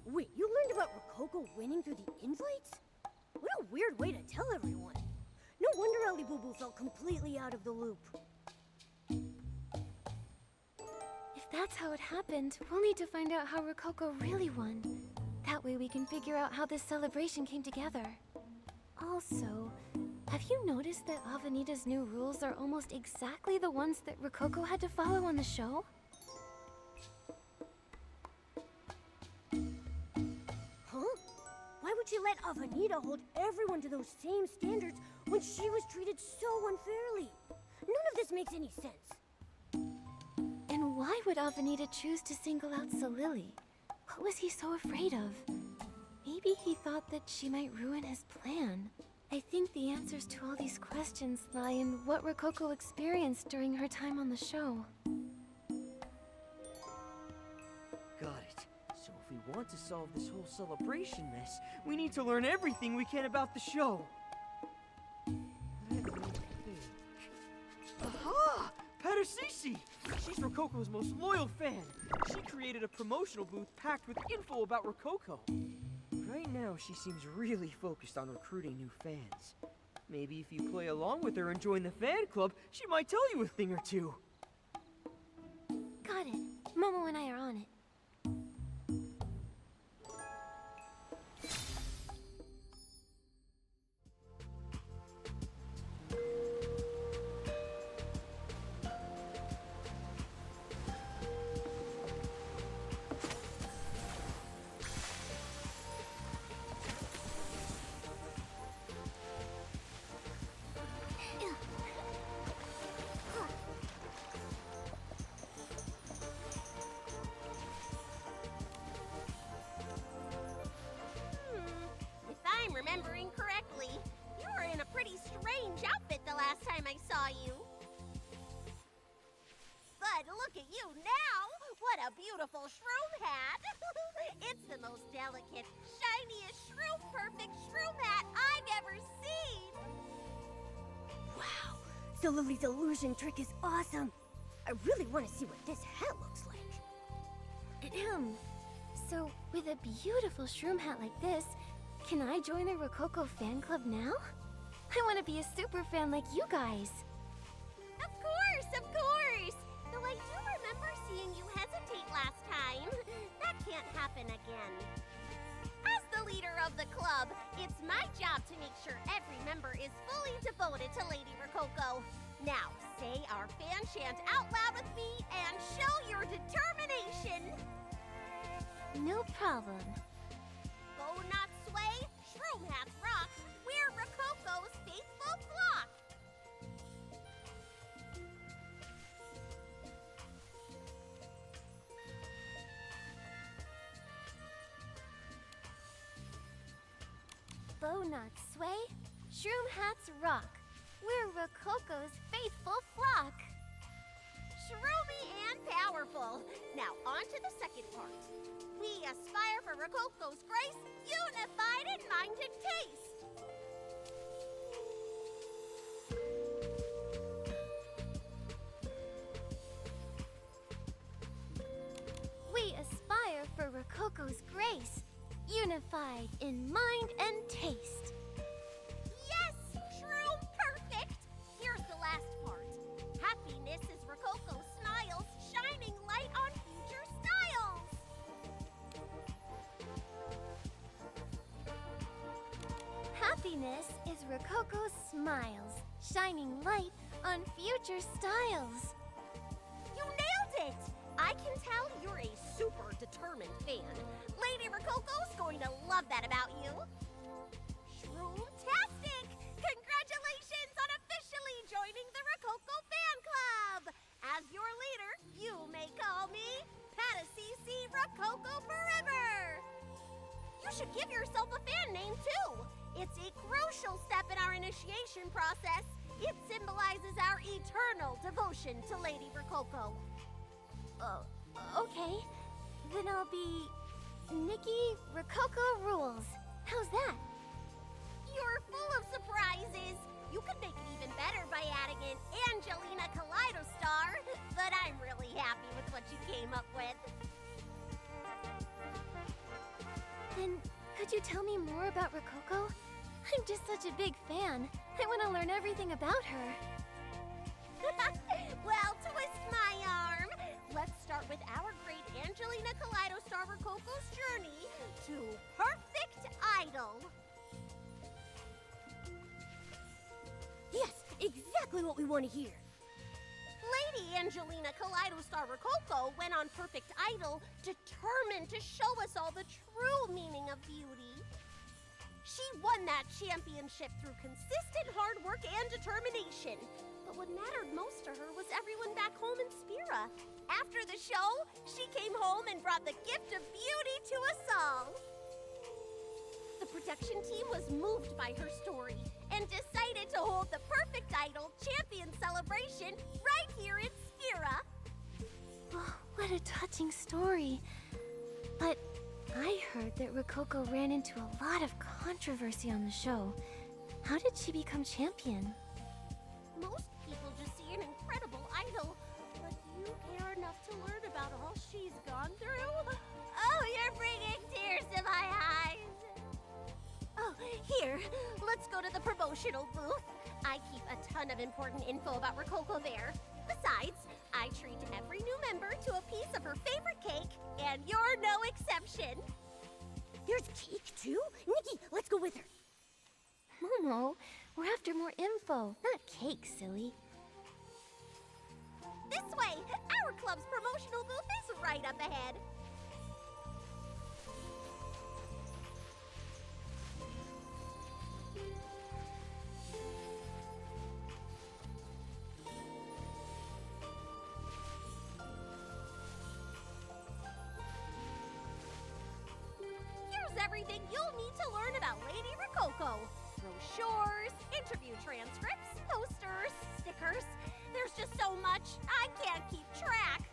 Wait, you learned about Rococo winning through the invites? What a weird way to tell everyone. No wonder Ellie Boo Boo felt completely out of the loop. If that's how it happened, we'll need to find out how Rococo really won. That way we can figure out how this celebration came together. Also, have you noticed that Avenita's new rules are almost exactly the ones that Rococo had to follow on the show? Huh? Why would she let Avenita hold everyone to those same standards when she was treated so unfairly? None of this makes any sense. And why would Avenita choose to single out Solili? What was he so afraid of? Maybe he thought that she might ruin his plan. I think the answers to all these questions lie in what Rococo experienced during her time on the show. Got it. So if we want to solve this whole celebration mess, we need to learn everything we can about the show. Let me think. Aha! Patersisi! She's Rococo's most loyal fan. She created a promotional booth packed with info about Rococo. Right now, she seems really focused on recruiting new fans. Maybe if you play along with her and join the fan club, she might tell you a thing or two. Got it. Momo and I are on it. So Lily's illusion trick is awesome. I really want to see what this hat looks like. Ahem. So, with a beautiful shroom hat like this, can I join the Rococo fan club now? I want to be a super fan like you guys. Of course, of course! Though I do remember seeing you hesitate last time. That can't happen again. As the leader of the club, it's my job to make sure every member is fully devoted to Lady Rococo. Now, say our fan chant out loud with me and show your determination! No problem. Go not sway, shroom hats rock, we're Rococo's faithful flock! Bow knots sway, shroom hats rock. We're Rococo's faithful flock. Shroomy and powerful. Now on to the second part. We aspire for Rococo's grace, unified in mind and taste. We aspire for Rococo's grace, unified in mind and taste. Yes, shroom perfect. Here's the last part. Happiness is Rococo's smiles, shining light on future styles. Happiness is Rococo's smiles, shining light on future styles. You nailed it! I can tell you're a super determined fan. Lady Rococo's going to love that about you. Shroom-tastic! Congratulations on officially joining the Rococo fan club! As your leader, you may call me Patacy Rococo forever! You should give yourself a fan name too! It's a crucial step in our initiation process. It symbolizes our eternal devotion to Lady Rococo. Okay. Then I'll be Nikki Rococo Rules. How's that? You're full of surprises. You could make it even better by adding in Angelina Kaleidostar, but I'm really happy with what you came up with. Then could you tell me more about Rococo? I'm just such a big fan. I want to learn everything about her. Well, twist my arm. Let's start with our great Angelina Kaleidostar Rococo's journey to Perfect Idol. Yes, exactly what we want to hear. Lady Angelina Kaleidostar Rococo went on Perfect Idol determined to show us all the true meaning of beauty. She won that championship through consistent hard work and determination. But what mattered most to her was everyone back home in Spira. After the show, she came home and brought the gift of beauty to us all. The production team was moved by her story and decided to hold the Perfect Idol Champion Celebration right here in Spira. Oh, what a touching story. But I heard that Rococo ran into a lot of controversy on the show. How did she become champion? Most people just see an incredible idol, but you care enough to learn about all she's gone through? Oh, you're bringing tears to my eyes. Oh, here, let's go to the promotional booth. I keep a ton of important info about Rococo there. Besides, I treat every new member to a piece of her favorite cake, and you're no exception. There's cake too? Nikki, let's go with her. Momo, we're after more info, not cake, silly. This way! Our club's promotional booth is right up ahead. Here's everything you'll need to learn about Lady Rococo. Brochures, interview transcripts, posters, stickers. There's just so much, I can't keep track.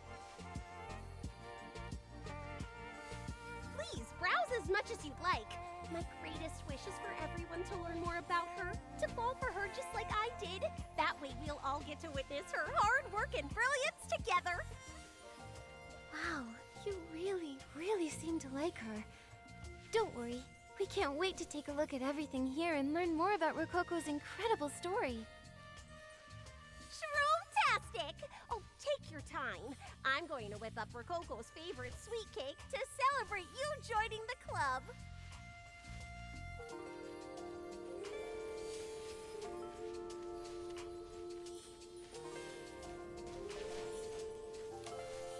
Please, browse as much as you'd like. My greatest wish is for everyone to learn more about her, to fall for her just like I did. That way we'll all all get to witness her hard work and brilliance together. Wow, you really, really seem to like her. Don't worry, we can't wait to take a look at everything here and learn more about Rococo's incredible story. Shroom-tastic! Oh, take your time. I'm going to whip up Rococo's favorite sweet cake to celebrate you joining the club.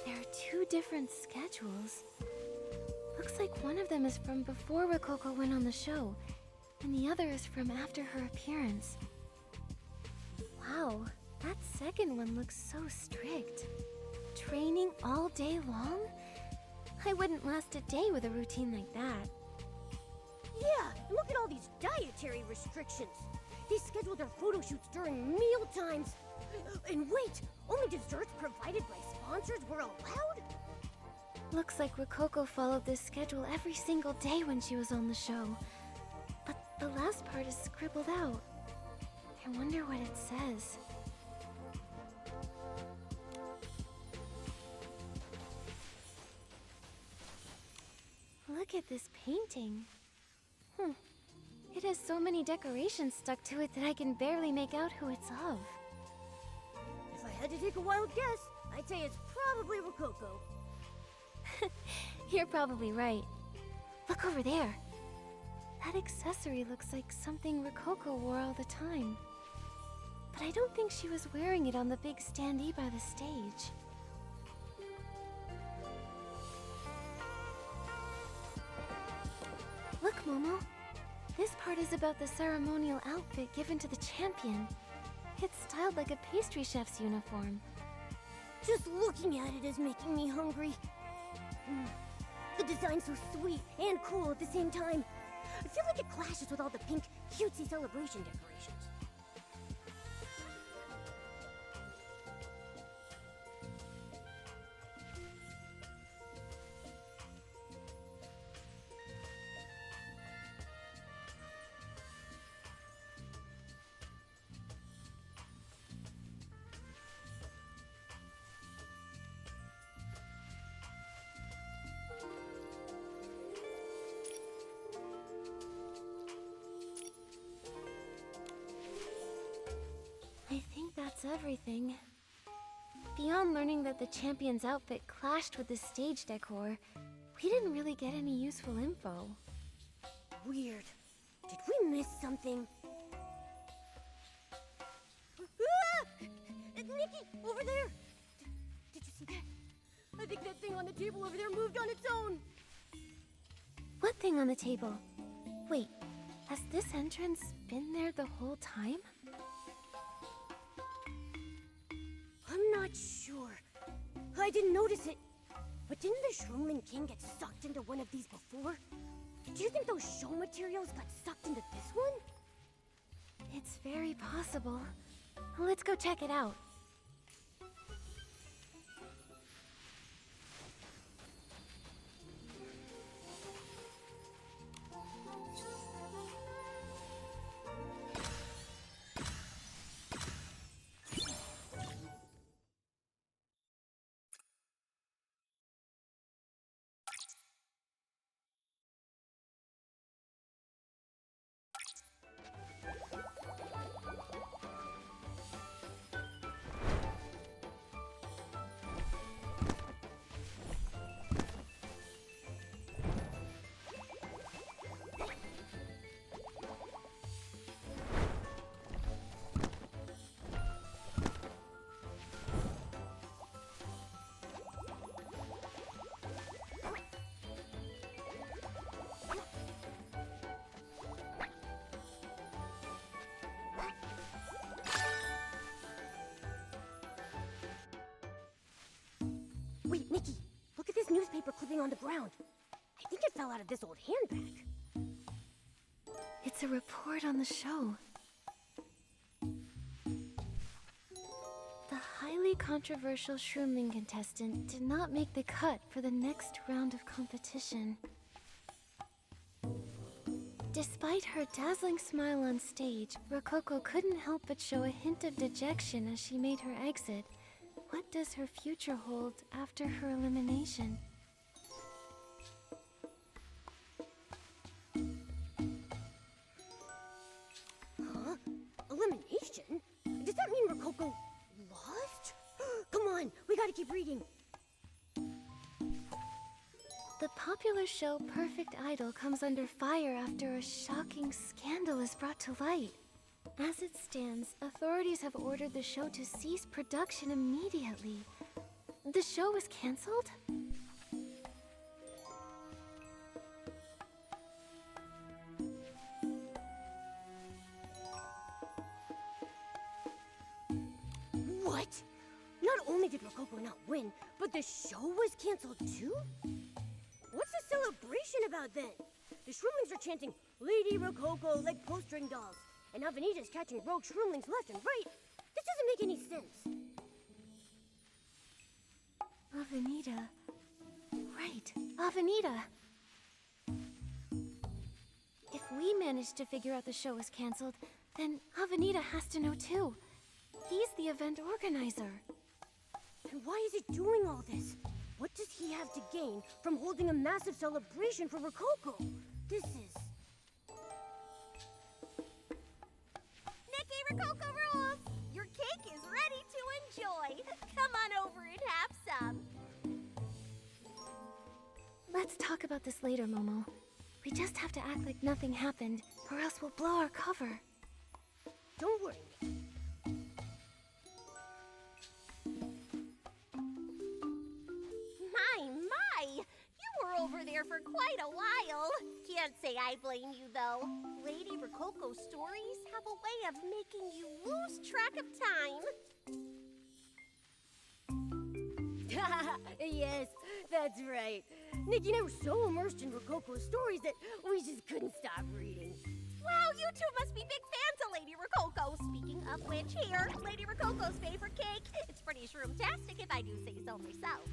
There are two different schedules. Looks like one of them is from before Rococo went on the show, and the other is from after her appearance. Wow, that second one looks so strict. Training all day long? I wouldn't last a day with a routine like that. Yeah, and look at all these dietary restrictions. They schedule their photo shoots during meal times. And wait, only desserts provided by sponsors were allowed? Looks like Rococo followed this schedule every single day when she was on the show. But the last part is scribbled out. I wonder what it says. Look at this painting. It has so many decorations stuck to it that I can barely make out who it's of. If I had to take a wild guess, I'd say it's probably Rococo. You're probably right. Look over there. That accessory looks like something Rococo wore all the time. But I don't think she was wearing it on the big standee by the stage. Look, Momo. This part is about the ceremonial outfit given to the champion. It's styled like a pastry chef's uniform. Just looking at it is making me hungry. The design's so sweet and cool at the same time. I feel like it clashes with all the pink, cutesy celebration decorations. I think that's everything. Beyond learning that the champion's outfit clashed with the stage decor, we didn't really get any useful info. Weird. Did we miss something? Nikki, over there! Did you see that? I think that thing on the table over there moved on its own. What thing on the table? Wait, has this entrance been there the whole time? I'm not sure. I didn't notice it. But didn't the Shroomling King get sucked into one of these before? Do you think those show materials got sucked into this one? It's very possible. Let's go check it out. Wait, Nikki, look at this newspaper clipping on the ground. I think it fell out of this old handbag. It's a report on the show. The highly controversial Shroomling contestant did not make the cut for the next round of competition. Despite her dazzling smile on stage, Rococo couldn't help but show a hint of dejection as she made her exit. What does her future hold after her elimination? Huh? Elimination? Does that mean Rococo lost? Come on, we gotta keep reading. The popular show Perfect Idol comes under fire after a shocking scandal is brought to light. As it stands, authorities have ordered the show to cease production immediately. The show was canceled? What? Not only did Rococo not win, but the show was canceled too? What's the celebration about then? The Shroomlings are chanting, Lady Rococo, like pull-string dolls. And Avenita's catching rogue Shroomlings left and right. This doesn't make any sense. Avenita. Right, Avenita. If we managed to figure out the show was canceled, then Avenita has to know too. He's the event organizer. And why is he doing all this? What does he have to gain from holding a massive celebration for Rococo? This is... Nikki, Rococo rules! Your cake is ready to enjoy. Come on over and have some. Let's talk about this later, Momo. We just have to act like nothing happened, or else we'll blow our cover. Don't worry. My! You were over there for quite a while. Can't say I blame you, though. Lady Rococo's stories have a way of making you lose track of time. Yes, that's right. Nikki and I were so immersed in Rococo's stories that we just couldn't stop reading. Wow, you two must be big fans of Lady Rococo. Speaking of which, here, Lady Rococo's favorite cake. It's pretty shroomtastic if I do say so myself.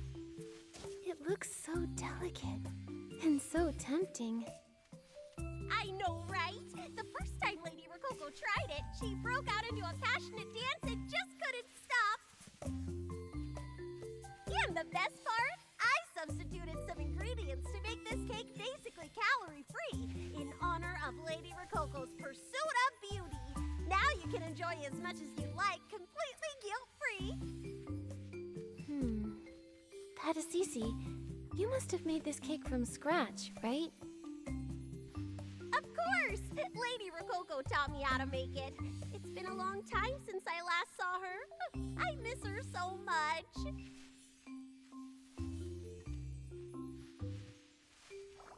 It looks so delicate and so tempting. I know, right? The first time Lady Rococo tried it, she broke out into a passionate dance and just couldn't stop. And the best part? I substituted some ingredients to make this cake basically calorie-free in honor of Lady Rococo's pursuit of beauty. Now you can enjoy as much as you like, completely guilt-free. Patasisi, you must have made this cake from scratch, right? Of course! Lady Rococo taught me how to make it. It's been a long time since I last saw her. I miss her so much.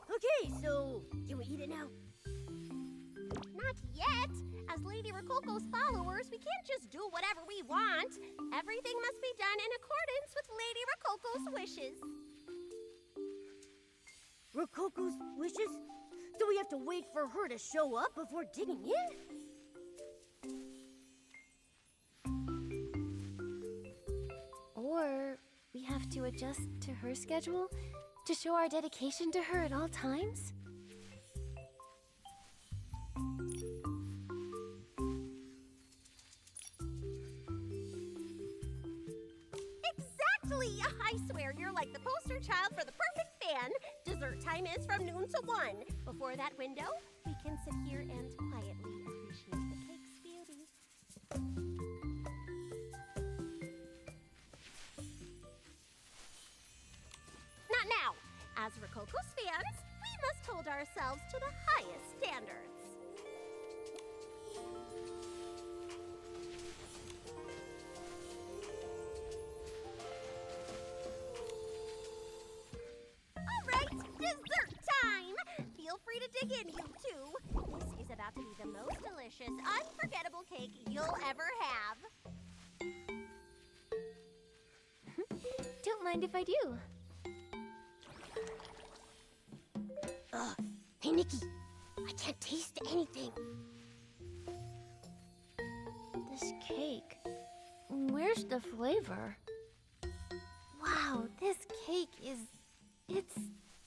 Okay, so can we eat it now? Not yet. As Lady Rococo's followers, we can't just do whatever we want. Everything must be done in accordance with Lady Rococo's wishes. Rococo's wishes? Do we have to wait for her to show up before digging in? Or we have to adjust to her schedule to show our dedication to her at all times? Exactly! I swear you're like the poster child for the perfect fan. Dessert time is from noon to 1. Before that window, we can sit here and quietly appreciate the cake's beauty. Not now. As Rococo's fans, we must hold ourselves to the highest standards. All right, dessert time! Feel free to dig in, you two. This is about to be the most delicious, unforgettable cake you'll ever have. Don't mind if I do. Hey, Nikki, I can't taste anything. This cake. Where's the flavor? Wow, this cake is... it's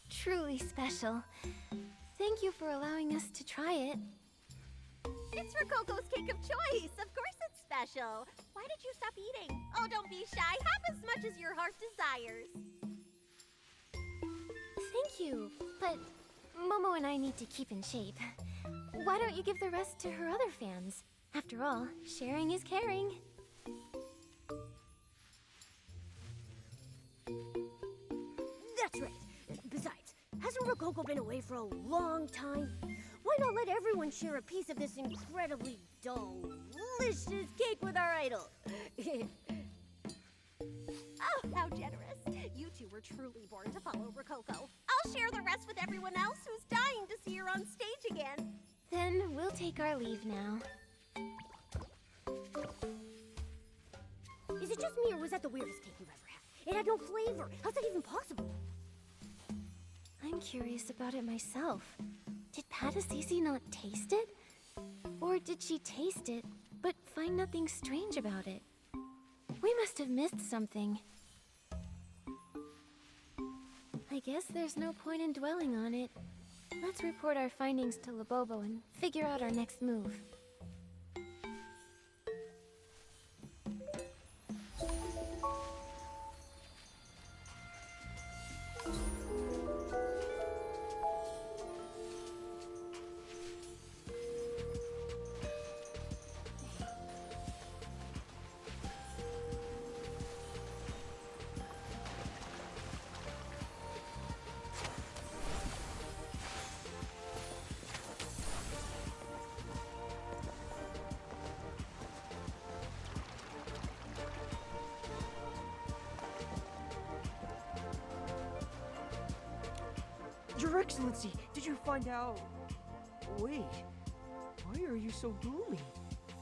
truly special. Thank you for allowing us to try it. It's Rococo's cake of choice. Of course it's special. Why did you stop eating? Oh, don't be shy. Have as much as your heart desires. Thank you, but Momo and I need to keep in shape. Why don't you give the rest to her other fans? After all, sharing is caring. That's right. Besides, hasn't Rococo been away for a long time? Why not let everyone share a piece of this incredibly delicious cake with our idol? Oh, how generous. You two were truly born to follow Rococo. I'll share the rest with everyone else who's dying to see her on stage again. Then we'll take our leave now. Is it just me, or was that the weirdest cake you've ever had? It had no flavor. How's that even possible? I'm curious about it myself. Did Patasisi not taste it? Or did she taste it, but find nothing strange about it? We must have missed something. I guess there's no point in dwelling on it. Let's report our findings to Labobo and figure out our next move. Your Excellency, did you find out? Wait, why are you so gloomy?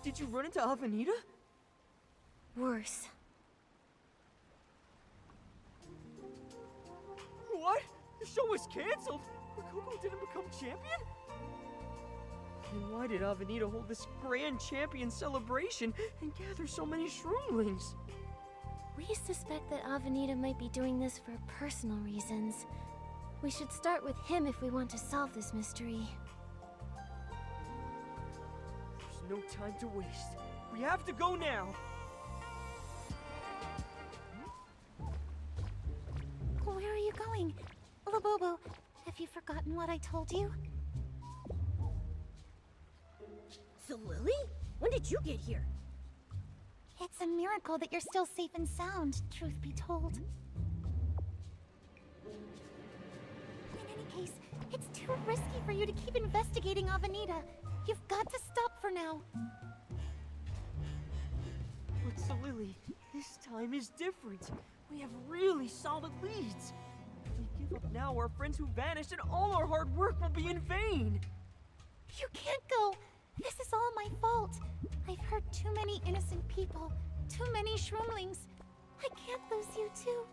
Did you run into Avenida? Worse. What? The show was cancelled? Rococo didn't become champion? Then why did Avenida hold this grand champion celebration and gather so many shroomlings? We suspect that Avenida might be doing this for personal reasons. We should start with him if we want to solve this mystery. There's no time to waste. We have to go now! Where are you going? Labobo, have you forgotten what I told you? So, Lily? When did you get here? It's a miracle that you're still safe and sound, truth be told. In any case, it's too risky for you to keep investigating Avenida. You've got to stop for now. But Lily, this time is different. We have really solid leads. If we give up now, our friends who vanished and all our hard work will be in vain. You can't go. This is all my fault. I've hurt too many innocent people, too many shroomlings. I can't lose you too.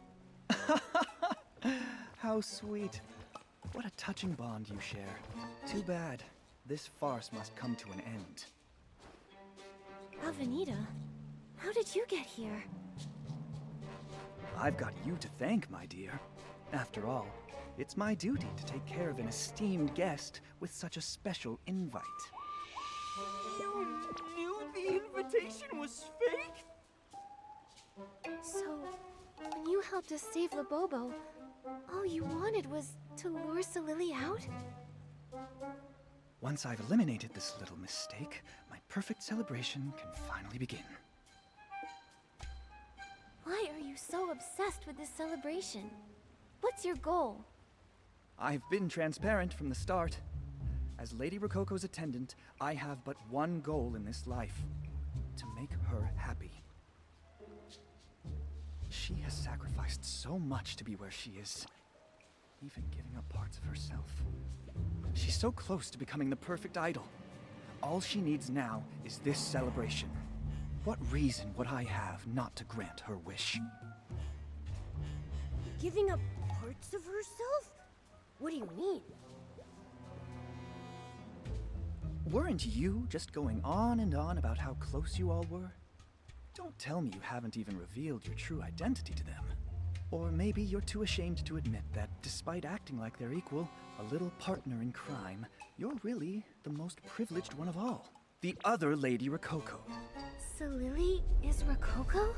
How sweet. What a touching bond you share. Too bad. This farce must come to an end. Avenida, how did you get here? I've got you to thank, my dear. After all, it's my duty to take care of an esteemed guest with such a special invite. You knew the invitation was fake? So, when you helped us save Labobo, all you wanted was to lure Solili out? Once I've eliminated this little mistake, my perfect celebration can finally begin. Why are you so obsessed with this celebration? What's your goal? I've been transparent from the start. As Lady Rococo's attendant, I have but one goal in this life: to make her happy. She has sacrificed so much to be where she is, even giving up parts of herself. She's so close to becoming the perfect idol. All she needs now is this celebration. What reason would I have not to grant her wish? Giving up parts of herself? What do you mean? Weren't you just going on and on about how close you all were? Don't tell me you haven't even revealed your true identity to them. Or maybe you're too ashamed to admit that despite acting like they're equal, a little partner in crime, you're really the most privileged one of all. The other Lady Rococo. So Lily is Rococo?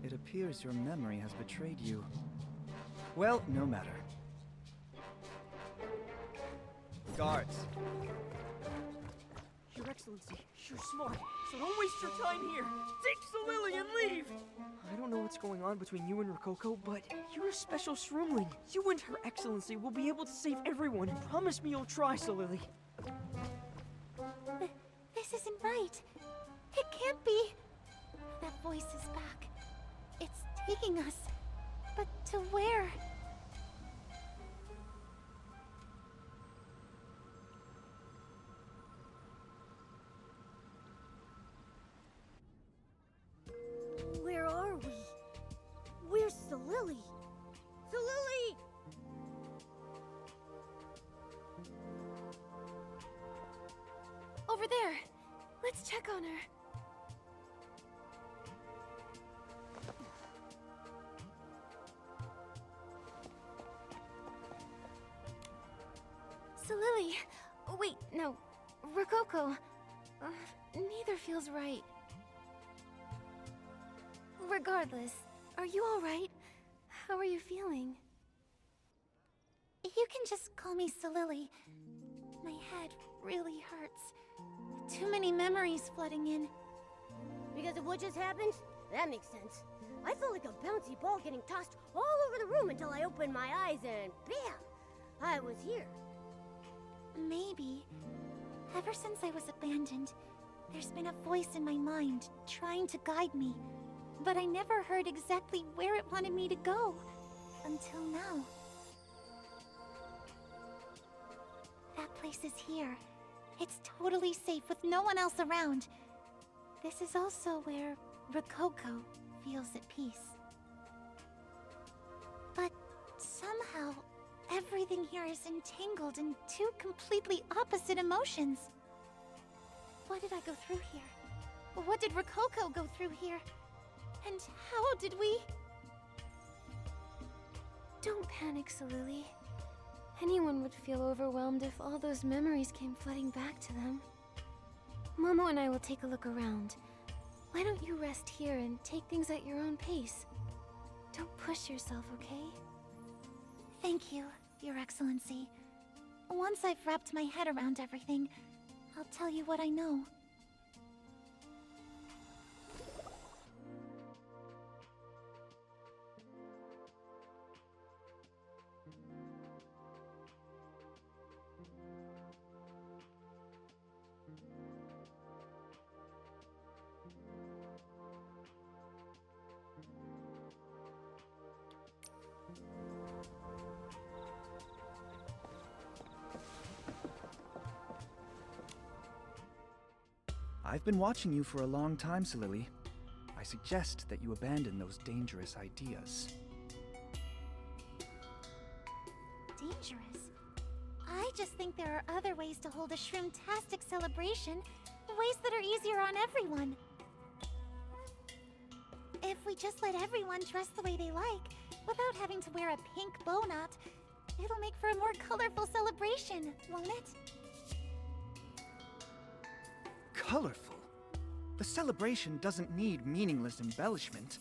It appears your memory has betrayed you. Well, no matter. Guards. Your Excellency, you're smart, so don't waste your time here. Take Solili and leave! I don't know what's going on between you and Rococo, but you're a special shroomling. You and Her Excellency will be able to save everyone. Promise me you'll try, Solili. This isn't right. It can't be. That voice is back. It's taking us. But to where? Where are we? Where's Solili? Solili! Over there. Let's check on her. Solili. Wait, no. Rococo. Neither feels right. Regardless, are you alright? How are you feeling? You can just call me Solili. My head really hurts. Too many memories flooding in. Because of what just happened? That makes sense. I felt like a bouncy ball getting tossed all over the room until I opened my eyes and bam! I was here. Maybe. Ever since I was abandoned, there's been a voice in my mind trying to guide me. But I never heard exactly where it wanted me to go. Until now. That place is here. It's totally safe with no one else around. This is also where Rococo feels at peace. But somehow, everything here is entangled in two completely opposite emotions. What did I go through here? What did Rococo go through here? And how did we... Don't panic, Solili. Anyone would feel overwhelmed if all those memories came flooding back to them. Momo and I will take a look around. Why don't you rest here and take things at your own pace? Don't push yourself, okay? Thank you, Your Excellency. Once I've wrapped my head around everything, I'll tell you what I know. I've been watching you for a long time, Solili. I suggest that you abandon those dangerous ideas. Dangerous? I just think there are other ways to hold a shroom-tastic celebration, ways that are easier on everyone. If we just let everyone dress the way they like, without having to wear a pink bow knot, it'll make for a more colorful celebration, won't it? Colorful? The celebration doesn't need meaningless embellishment.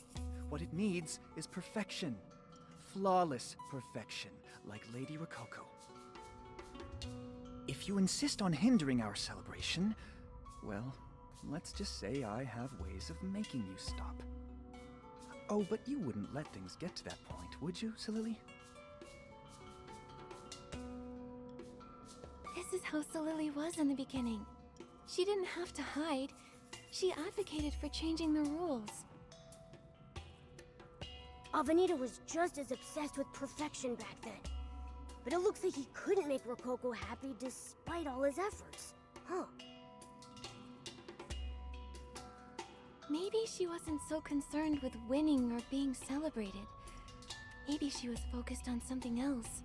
What it needs is perfection. Flawless perfection, like Lady Rococo. If you insist on hindering our celebration, well, let's just say I have ways of making you stop. Oh, but you wouldn't let things get to that point, would you, Solili? This is how Solili was in the beginning. She didn't have to hide. She advocated for changing the rules. Avenida was just as obsessed with perfection back then. But it looks like he couldn't make Rococo happy despite all his efforts. Huh. Maybe she wasn't so concerned with winning or being celebrated. Maybe she was focused on something else.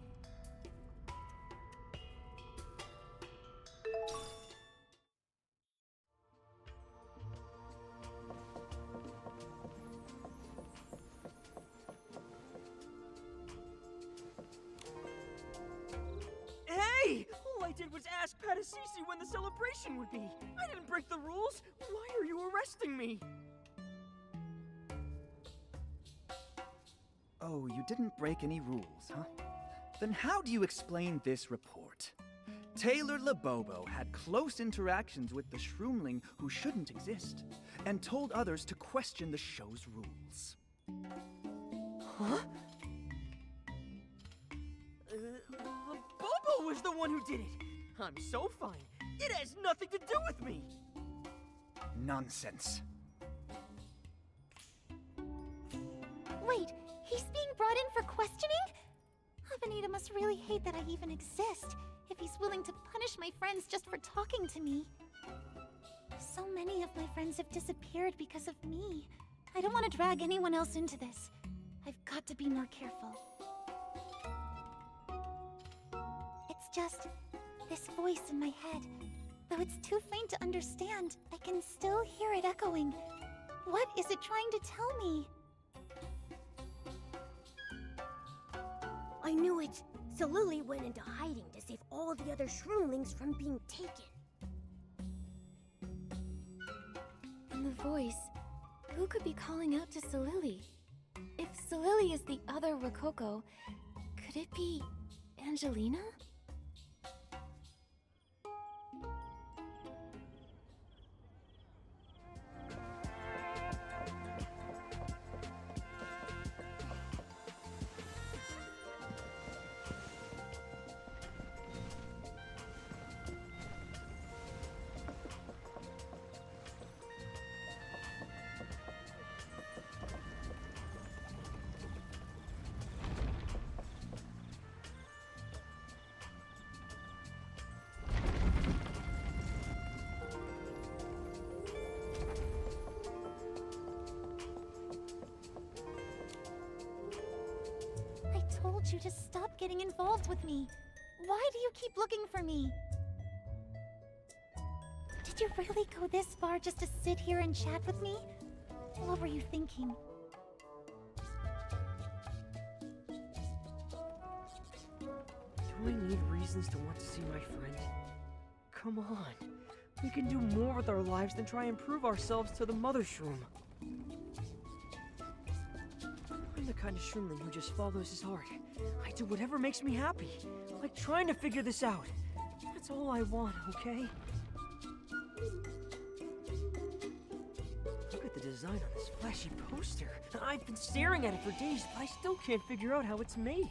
did was ask Patasisi when the celebration would be. I didn't break the rules. Why are you arresting me? Oh, you didn't break any rules, huh? Then how do you explain this report? Taylor Labobo had close interactions with the Shroomling who shouldn't exist, and told others to question the show's rules. Huh? Labobo was the one who did it! I'm so fine. It has nothing to do with me! Nonsense. Wait, he's being brought in for questioning? Avenida must really hate that I even exist, if he's willing to punish my friends just for talking to me. So many of my friends have disappeared because of me. I don't want to drag anyone else into this. I've got to be more careful. It's just this voice in my head. Though it's too faint to understand, I can still hear it echoing. What is it trying to tell me? I knew it! So Lily went into hiding to save all the other Shroomlings from being taken. And the voice. Who could be calling out to Solili? If Solili is the other Rococo, could it be Angelina? I told you to stop getting involved with me. Why do you keep looking for me? Did you really go this far just to sit here and chat with me? What were you thinking? Do I need reasons to want to see my friend? Come on. We can do more with our lives than try and prove ourselves to the Mother Shroom. I'm the kind of Shroomling who just follows his heart. I do whatever makes me happy. Like trying to figure this out. That's all I want, okay? Look at the design on this flashy poster. I've been staring at it for days, but I still can't figure out how it's made.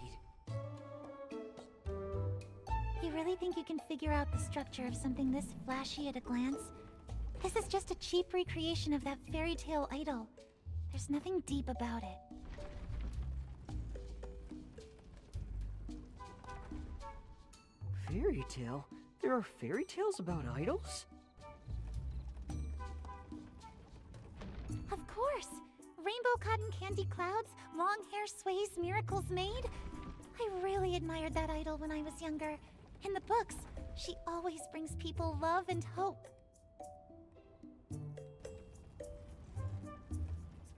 You really think you can figure out the structure of something this flashy at a glance? This is just a cheap recreation of that fairy tale idol. There's nothing deep about it. Fairy tale? There are fairy tales about idols? Of course! Rainbow cotton candy clouds, long hair sways, miracles made. I really admired that idol when I was younger. In the books, she always brings people love and hope.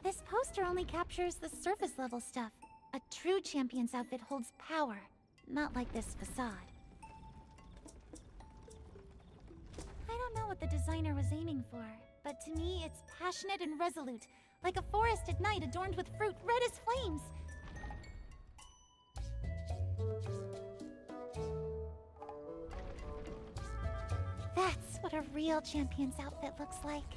This poster only captures the surface level stuff. A true champion's outfit holds power, not like this facade. I don't know what the designer was aiming for, but to me it's passionate and resolute, like a forest at night adorned with fruit red as flames. That's what a real champion's outfit looks like.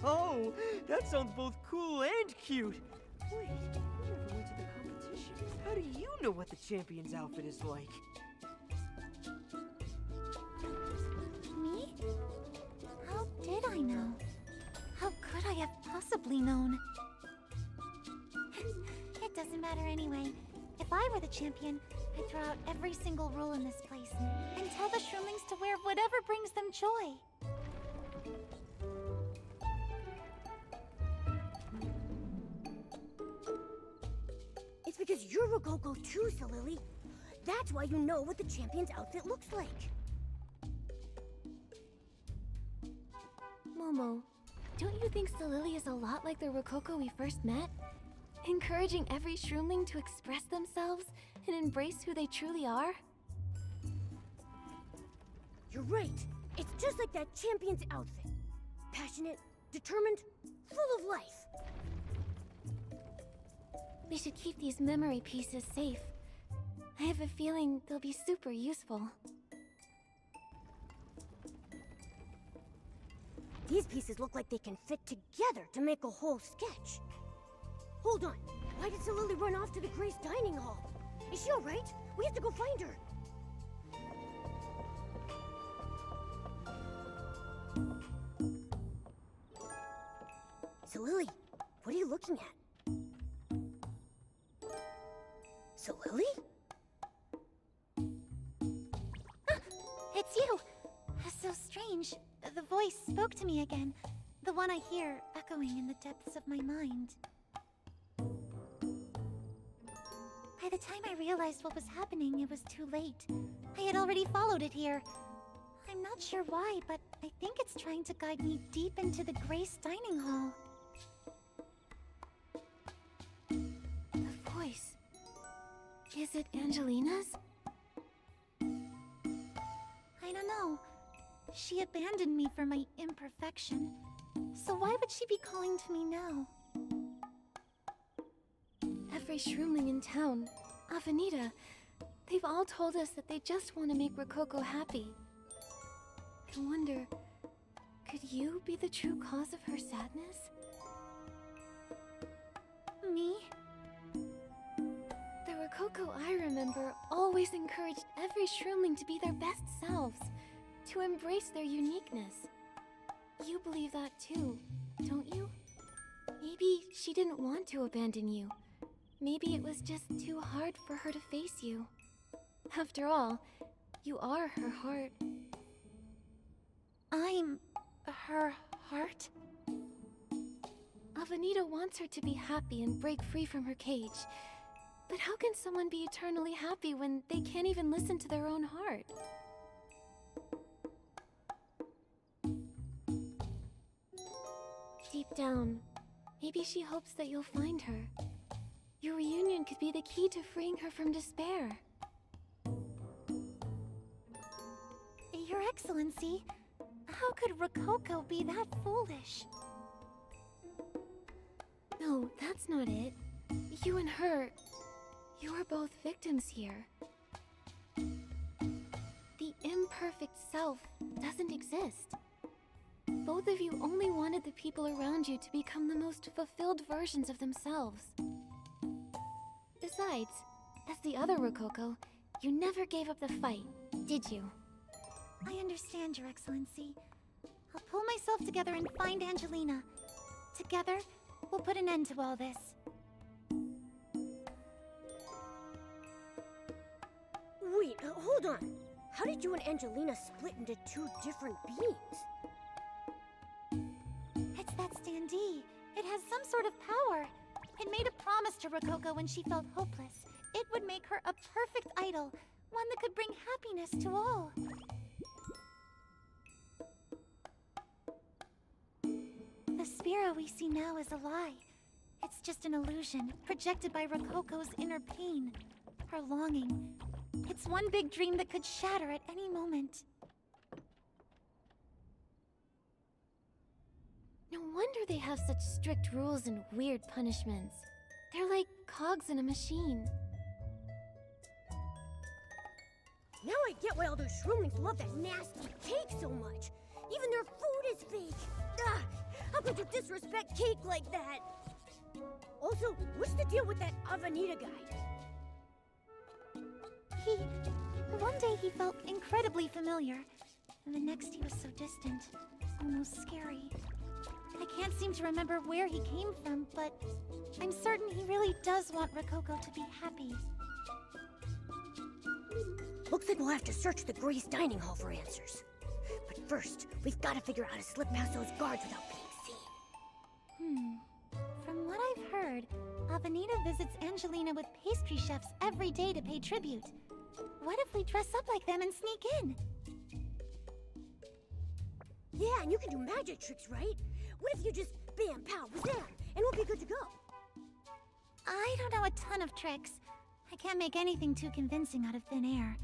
Oh, that sounds both cool and cute. Wait, I never went to the competition. How do you know what the champion's outfit is like? Me? How did I know? How could I have possibly known? It doesn't matter anyway. If I were the champion, I'd throw out every single rule in this place and tell the Shroomlings to wear whatever brings them joy. It's because you're Rococo too, Solili. That's why you know what the champion's outfit looks like. Momo, don't you think Solili is a lot like the Rococo we first met? Encouraging every Shroomling to express themselves and embrace who they truly are? You're right. It's just like that champion's outfit. Passionate, determined, full of life. We should keep these memory pieces safe. I have a feeling they'll be super useful. These pieces look like they can fit together to make a whole sketch. Hold on. Why did Lily run off to the Grace dining hall? Is she alright? We have to go find her. So Lily, what are you looking at? So Lily? It's you! So strange. The voice spoke to me again. The one I hear echoing in the depths of my mind. By the time I realized what was happening, it was too late. I had already followed it here. I'm not sure why, but I think it's trying to guide me deep into the Grace dining hall. The voice. Is it Angelina's? I don't know. She abandoned me for my imperfection. So why would she be calling to me now? Every shroomling in town, Avenida, they've all told us that they just want to make Rococo happy. I wonder, could you be the true cause of her sadness? Me? The Rococo I remember always encouraged every shroomling to be their best selves, to embrace their uniqueness. You believe that too, don't you? Maybe she didn't want to abandon you. Maybe it was just too hard for her to face you. After all, you are her heart. I'm her heart? Avenida wants her to be happy and break free from her cage. But how can someone be eternally happy when they can't even listen to their own heart? Deep down, maybe she hopes that you'll find her. Your reunion could be the key to freeing her from despair. Your Excellency, how could Rococo be that foolish? No, that's not it. You and her, you are both victims here. The imperfect self doesn't exist. Both of you only wanted the people around you to become the most fulfilled versions of themselves. Besides, as the other Rococo, you never gave up the fight, did you? I understand, Your Excellency. I'll pull myself together and find Angelina. Together, we'll put an end to all this. Wait, hold on. How did you and Angelina split into two different beings? It's that standee. It has some sort of power. It made a promise to Rococo when she felt hopeless. It would make her a perfect idol, one that could bring happiness to all. The Spira we see now is a lie. It's just an illusion, projected by Rococo's inner pain, her longing. It's one big dream that could shatter at any moment. No wonder they have such strict rules and weird punishments. They're like cogs in a machine. Now I get why all those shroomlings love that nasty cake so much. Even their food is fake. Ah, how could you disrespect cake like that? Also, what's the deal with that Avenida guy? One day he felt incredibly familiar, and the next he was so distant, almost scary. I can't seem to remember where he came from, but I'm certain he really does want Rococo to be happy. Looks like we'll have to search the Grace dining hall for answers. But first, we've got to figure out how to slip past those guards without being seen. From what I've heard, Avenida visits Angelina with pastry chefs every day to pay tribute. What if we dress up like them and sneak in? Yeah, and you can do magic tricks, right? What if you just bam, pow, wazam, and we'll be good to go? I don't know a ton of tricks. I can't make anything too convincing out of thin air.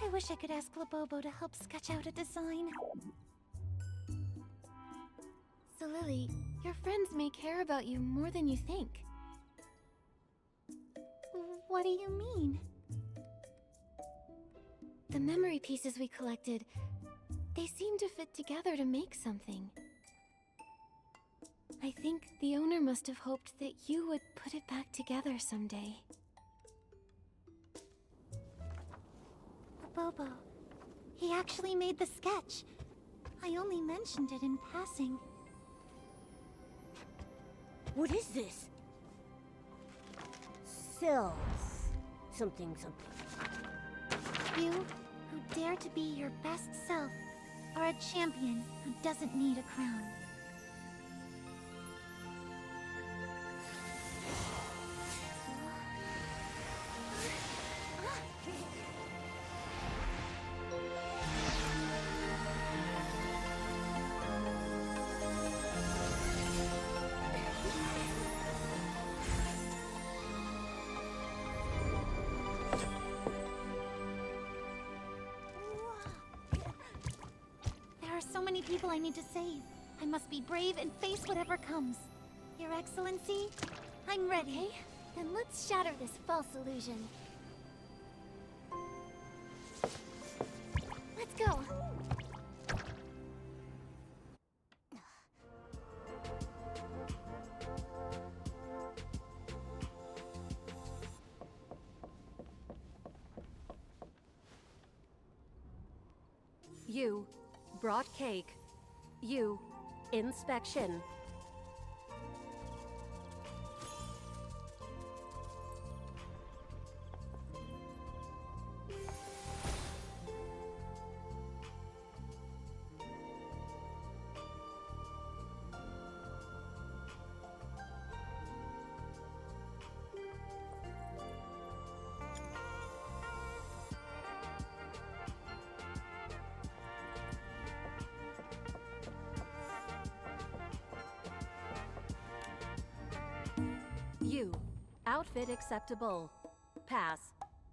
I wish I could ask Labobo to help sketch out a design. So Lily, your friends may care about you more than you think. What do you mean? The memory pieces we collected, they seem to fit together to make something. I think the owner must have hoped that you would put it back together someday. Labobo, he actually made the sketch. I only mentioned it in passing. What is this? Cells. Something. You, who dare to be your best self, are a champion who doesn't need a crown. There are so many people I need to save. I must be brave and face whatever comes. Your Excellency, I'm ready. Okay, then let's shatter this false illusion. Let's go. You brought cake. You inspection. You outfit acceptable. Pass.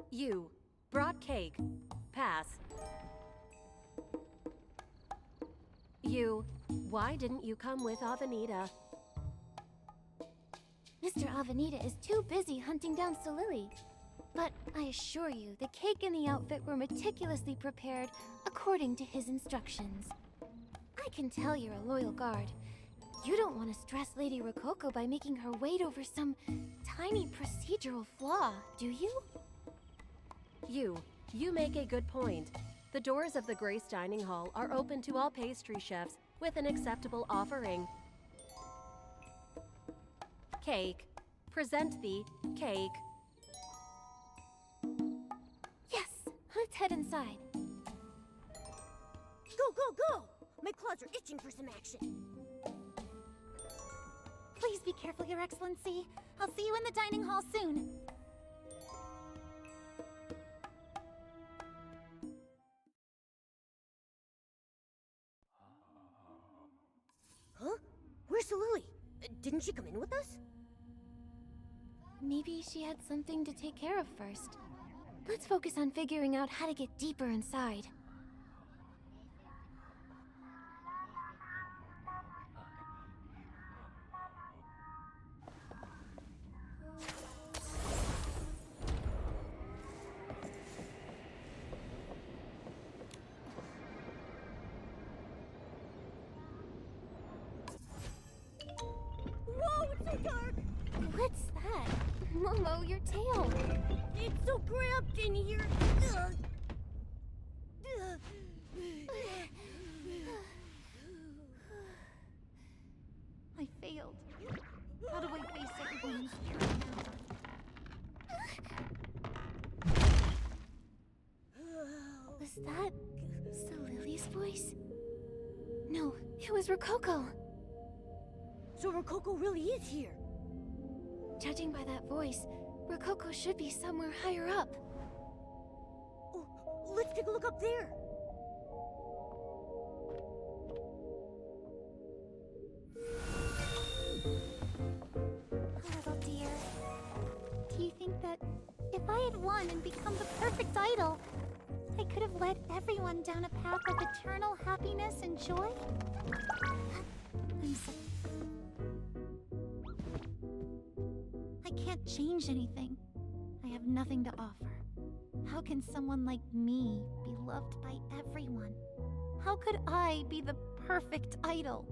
You brought cake. Pass. You, why didn't you come with Avenida? Mr. Avenida is too busy hunting down Solili. But I assure you, the cake and the outfit were meticulously prepared according to his instructions. I can tell you're a loyal guard. You don't want to stress Lady Rococo by making her wait over some tiny procedural flaw, do you? You make a good point. The doors of the Grace Dining Hall are open to all pastry chefs with an acceptable offering. Cake. Present the cake. Yes, let's head inside. Go! My claws are itching for some action. Please be careful, Your Excellency. I'll see you in the dining hall soon. Huh? Where's Solili? Didn't she come in with us? Maybe she had something to take care of first. Let's focus on figuring out how to get deeper inside. Whoa, it's so dark! What's that? Momo, your tail. It's so cramped in here. I failed. How do I face everyone? Was that Solili's voice? No, it was Rococo. So Rococo really is here. Judging by that voice, Rococo should be somewhere higher up. Oh, let's take a look up there. Little dear. Do you think that if I had won and become the perfect idol, I could have led everyone down a path of eternal happiness and joy? I'm so... I can't change anything. I have nothing to offer. How can someone like me be loved by everyone? How could I be the perfect idol?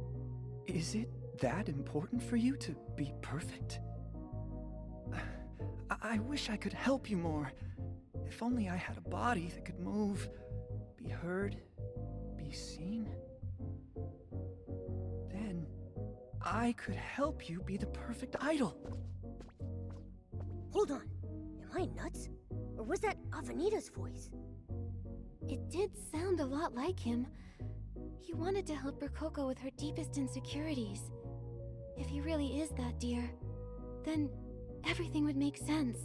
Is it that important for you to be perfect? I wish I could help you more. If only I had a body that could move, be heard, be seen. Then I could help you be the perfect idol. Hold on. Am I nuts? Or was that Avenita's voice? It did sound a lot like him. He wanted to help Rococo with her deepest insecurities. If he really is that dear, then everything would make sense.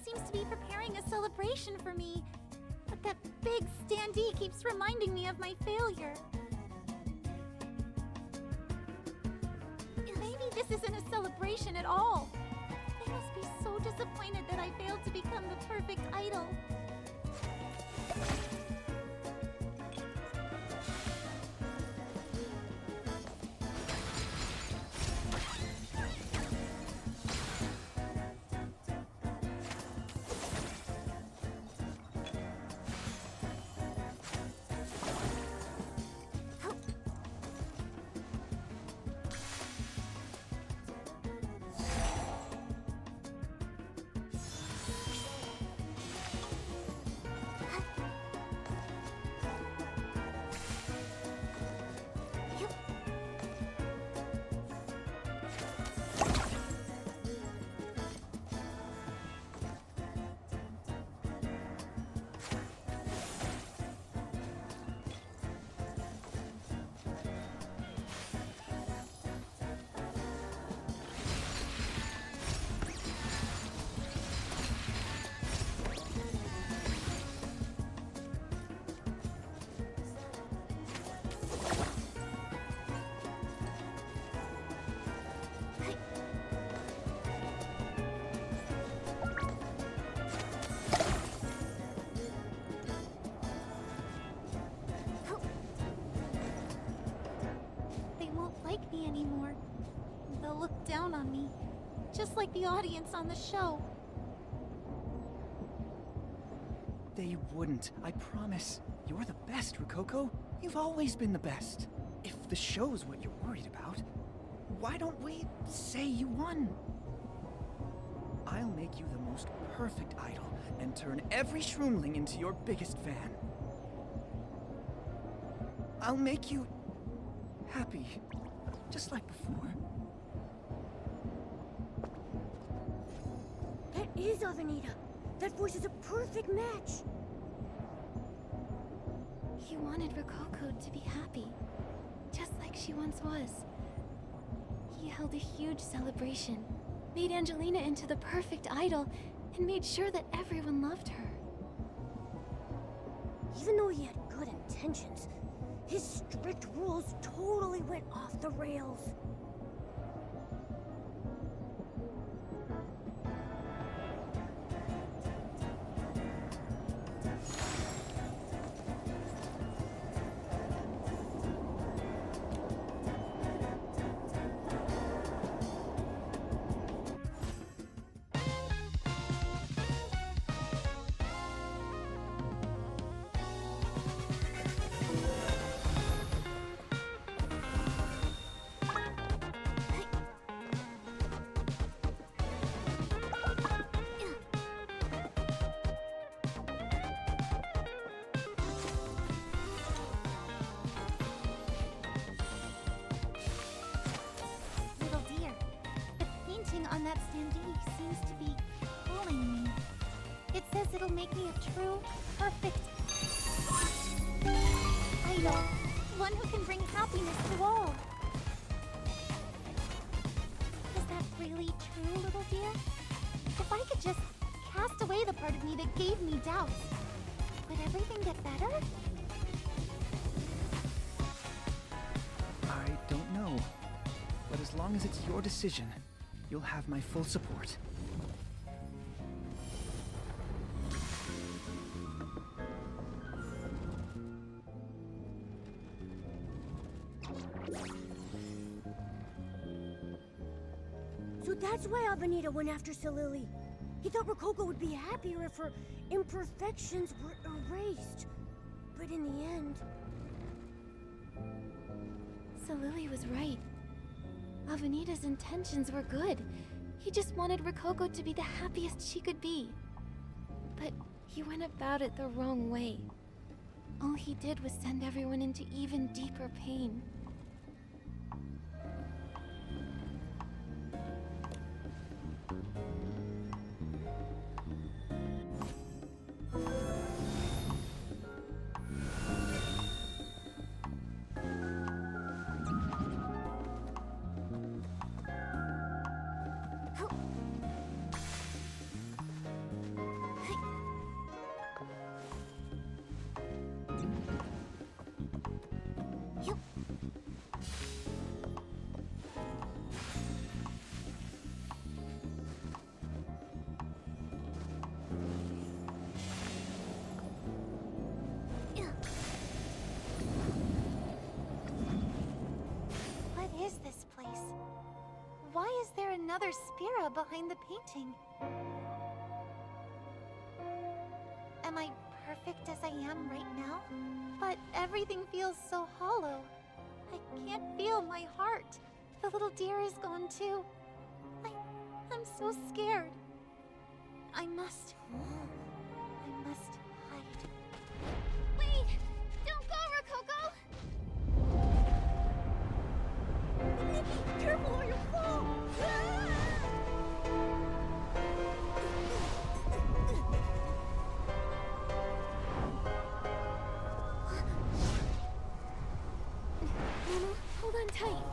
Seems to be preparing a celebration for me. But that big standee keeps reminding me of my failure. Maybe this isn't a celebration at all. They must be so disappointed that I failed to become the perfect idol. Me anymore. They'll look down on me, just like the audience on the show. they wouldn't. I promise. You're the best, Rococo. You've always been the best. If the show's what you're worried about, why don't we say you won? I'll make you the most perfect idol and turn every shroomling into your biggest fan. I'll make you happy, just like before. That is Avenida. That voice is a perfect match. He wanted Rococo to be happy, just like she once was. He held a huge celebration, made Angelina into the perfect idol, and made sure that everyone loved her. Even though he had good intentions, his strict rules totally went off the rails. Little dear, the painting on that standee seems to be calling me. It says it'll make me a true, perfect idol. One who can bring happiness to all. Is that really true, little dear? If I could just cast away the part of me that gave me doubts, would everything get better? I don't know. But as long as it's your decision, you'll have my full support. So that's why Avenida went after Salili. He thought Rococo would be happier if her imperfections were erased. But in the end... So Lily was right. Avenida's intentions were good. He just wanted Rococo to be the happiest she could be. But he went about it the wrong way. All he did was send everyone into even deeper pain. What is this place? Why is there another Spira behind the painting? Am I perfect as I am right now? But everything feels so hollow. I can't feel my heart. The little deer is gone too. I'm so scared. I must hide. Wait! Don't go, Rococo! Nikki, careful or you'll fall! Momo, hold on tight.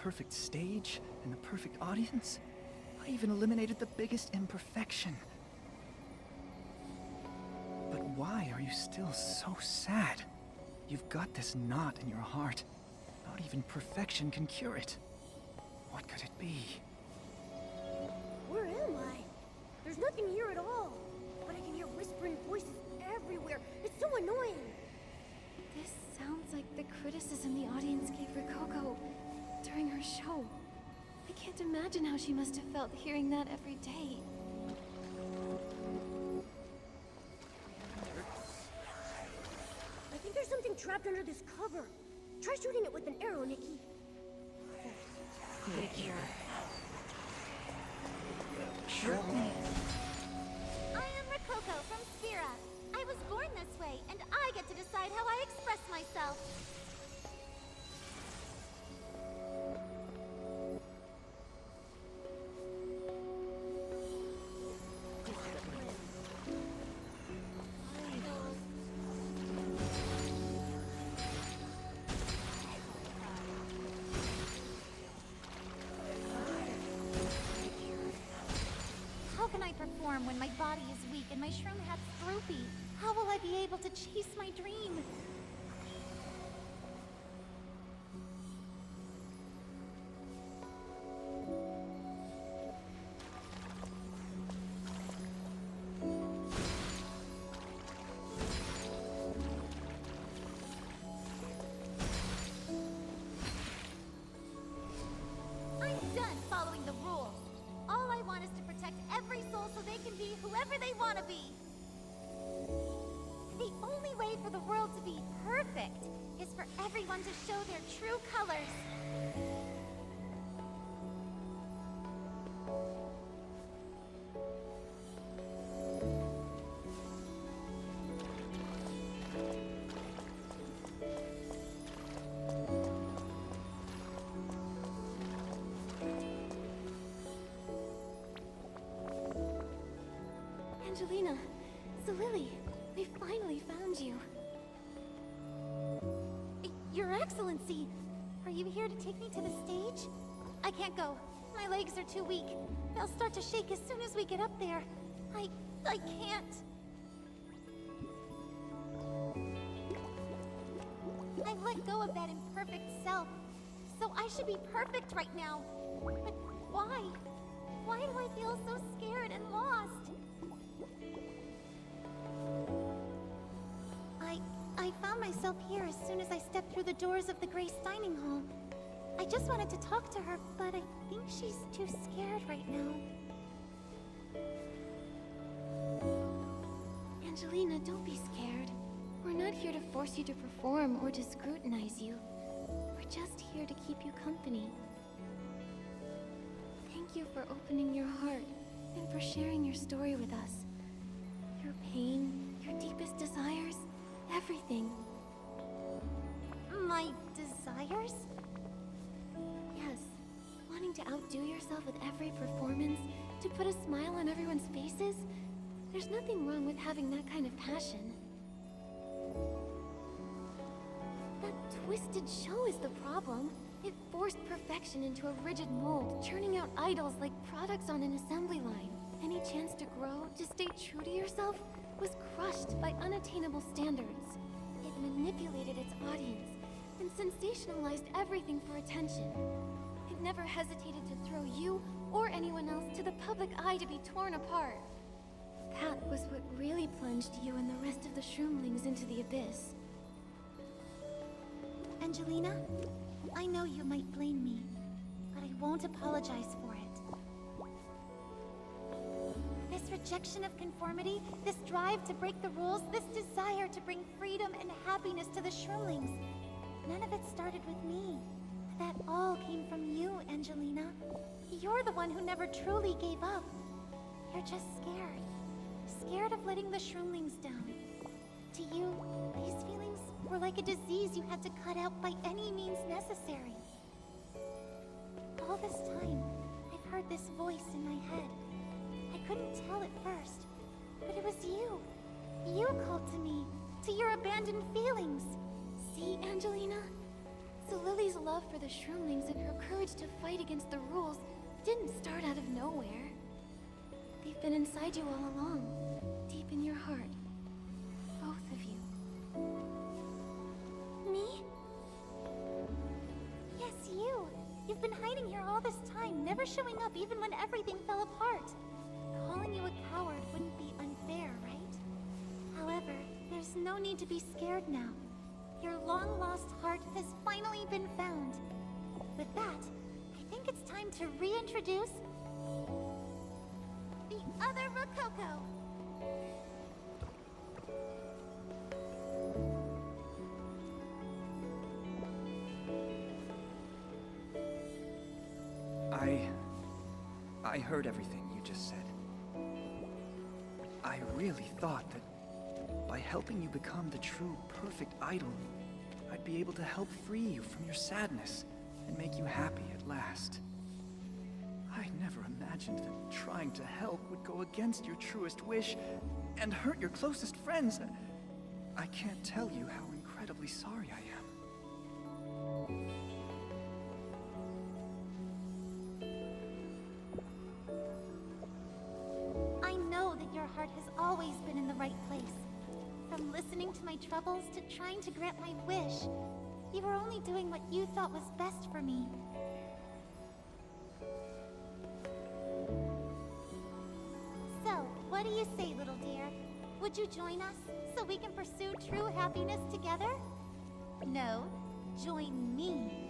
perfect stage and the perfect audience. I even eliminated the biggest imperfection. But why are you still so sad? You've got this knot in your heart. Not even perfection can cure it. What could it be? Where am I? There's nothing here at all. But I can hear whispering voices everywhere. It's so annoying. This sounds like the criticism the audience gave Rococo during her show. I can't imagine how she must have felt hearing that every day. I think there's something trapped under this cover. Try shooting it with an arrow, Nikki. Sure. I am Rococo from Sphera. I was born this way, and I get to decide how I express myself. How can I perform when my body is weak and my shroom hat's droopy? How will I be able to chase my dream? I'm done following the rules. All I want is to protect every soul so they can be whoever they want to be. The only way for the world to be perfect is for everyone to show their true colors. Angelina, Lily, we finally found you. Your Excellency, are you here to take me to the stage? I can't go. My legs are too weak. They'll start to shake as soon as we get up there. I can't. I've let go of that imperfect self, so I should be perfect right now. But why? Why do I feel so scared and lost? I found myself here as soon as I stepped through the doors of the Grace Dining Hall. I just wanted to talk to her, but I think she's too scared right now. Angelina, don't be scared. We're not here to force you to perform or to scrutinize you. We're just here to keep you company. Thank you for opening your heart and for sharing your story with us. Your pain, your deepest desires, everything. My desires? Yes, wanting to outdo yourself with every performance, to put a smile on everyone's faces. There's nothing wrong with having that kind of passion. That twisted show is the problem. It forced perfection into a rigid mold, churning out idols like products on an assembly line. Any chance to grow, to stay true to yourself, was crushed by unattainable standards. It manipulated its audience and sensationalized everything for attention. It never hesitated to throw you or anyone else to the public eye to be torn apart. That was what really plunged you and the rest of the Shroomlings into the abyss. Angelina, I know you might blame me, but I won't apologize for it. This rejection of conformity, this drive to break the rules, this desire to bring freedom and happiness to the Shroomlings, none of it started with me. That all came from you, Angelina. You're the one who never truly gave up. You're just scared. Scared of letting the Shroomlings down. To you, these feelings were like a disease you had to cut out by any means necessary. All this time, I've heard this voice in my head. I couldn't tell at first, but it was you. You called to me, to your abandoned feelings. See, Angelina? So Lily's love for the Shroomlings and her courage to fight against the rules didn't start out of nowhere. They've been inside you all along, deep in your heart. Both of you. Me? Yes, you. You've been hiding here all this time, never showing up even when everything fell apart. Calling you a coward wouldn't be unfair, right? However, there's no need to be scared now. Your long-lost heart has finally been found. With that, I think it's time to reintroduce the other Rococo. I heard everything you just said. I really thought that by helping you become the true perfect idol, I'd be able to help free you from your sadness and make you happy at last. I never imagined that trying to help would go against your truest wish and hurt your closest friends. I can't tell you how incredibly sorry I am. I know that your heart has always been in the right place. From listening to my troubles to trying to grant my wish, you were only doing what you thought was best for me. So, what do you say, little dear? Would you join us so we can pursue true happiness together? No, join me.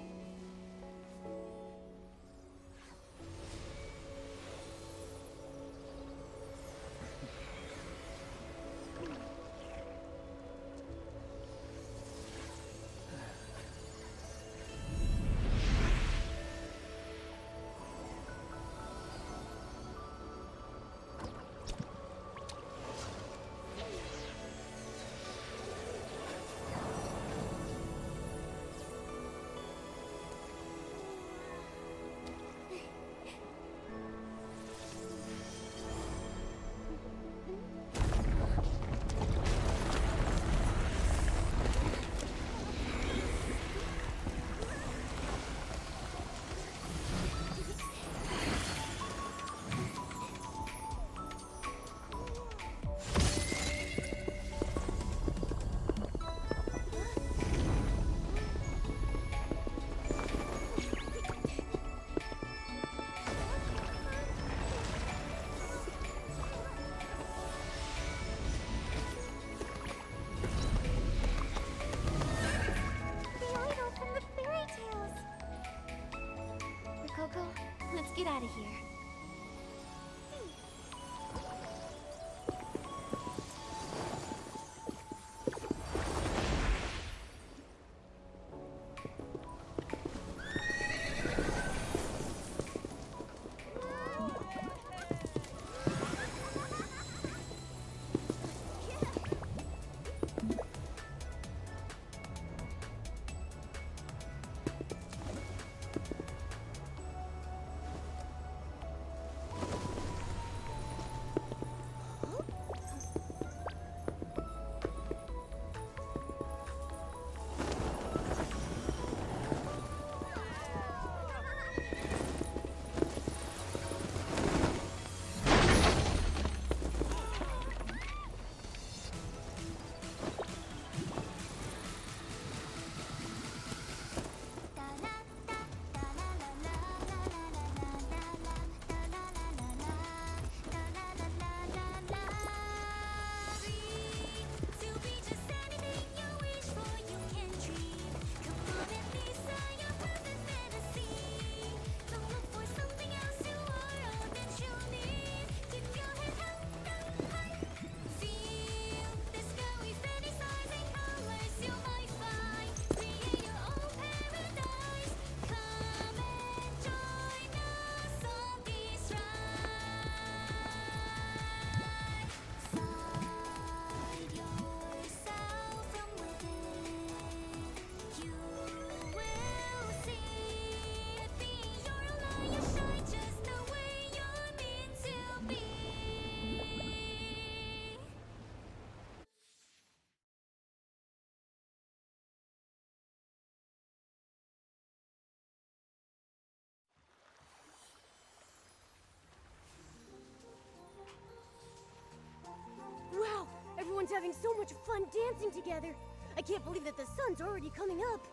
having so much fun dancing together. I can't believe that the sun's already coming up.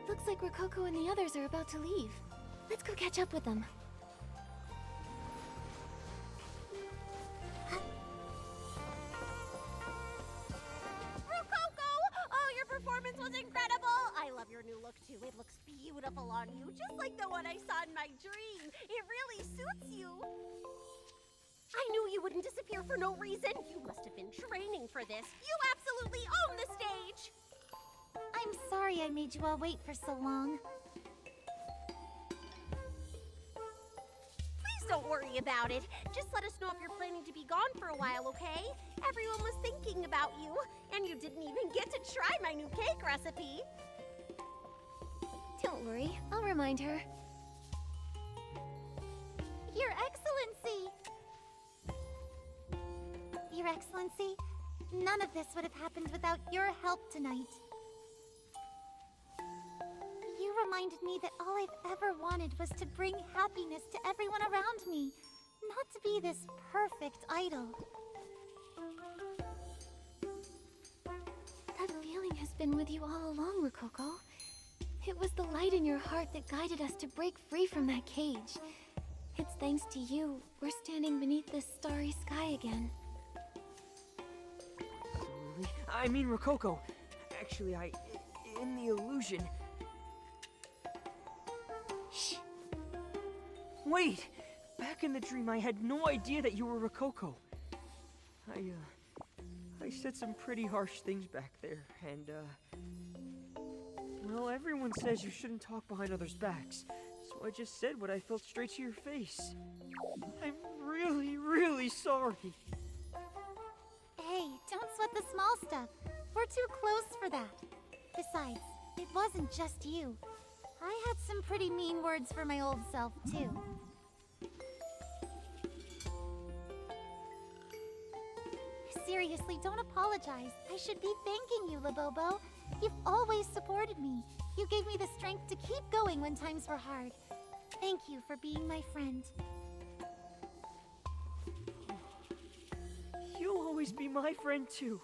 Looks like Rococo and the others are about to leave. Let's go catch up with them. Rococo! Oh, your performance was incredible! I love your new look too. It looks beautiful on you, just like the one I saw in my dream. It really suits you. I knew you wouldn't disappear for no reason. You must have been training for this. You absolutely own the stage! I'm sorry I made you all wait for so long. Please don't worry about it. Just let us know if you're planning to be gone for a while, okay? Everyone was thinking about you, and you didn't even get to try my new cake recipe. Don't worry, I'll remind her. Your Excellency! Your Excellency, none of this would have happened without your help tonight. You reminded me that all I've ever wanted was to bring happiness to everyone around me, not to be this perfect idol. That feeling has been with you all along, Rococo. It was the light in your heart that guided us to break free from that cage. It's thanks to you we're standing beneath this starry sky again. I mean, Rococo. Actually, in the illusion... Shh. Wait! Back in the dream, I had no idea that you were Rococo. I said some pretty harsh things back there, and, well, everyone says you shouldn't talk behind others' backs, so I just said what I felt straight to your face. I'm really, really sorry. Hey, don't sweat the small stuff. We're too close for that. Besides, it wasn't just you. I had some pretty mean words for my old self, too. Seriously, don't apologize. I should be thanking you, Labobo. You've always supported me. You gave me the strength to keep going when times were hard. Thank you for being my friend. You'll always be my friend, too.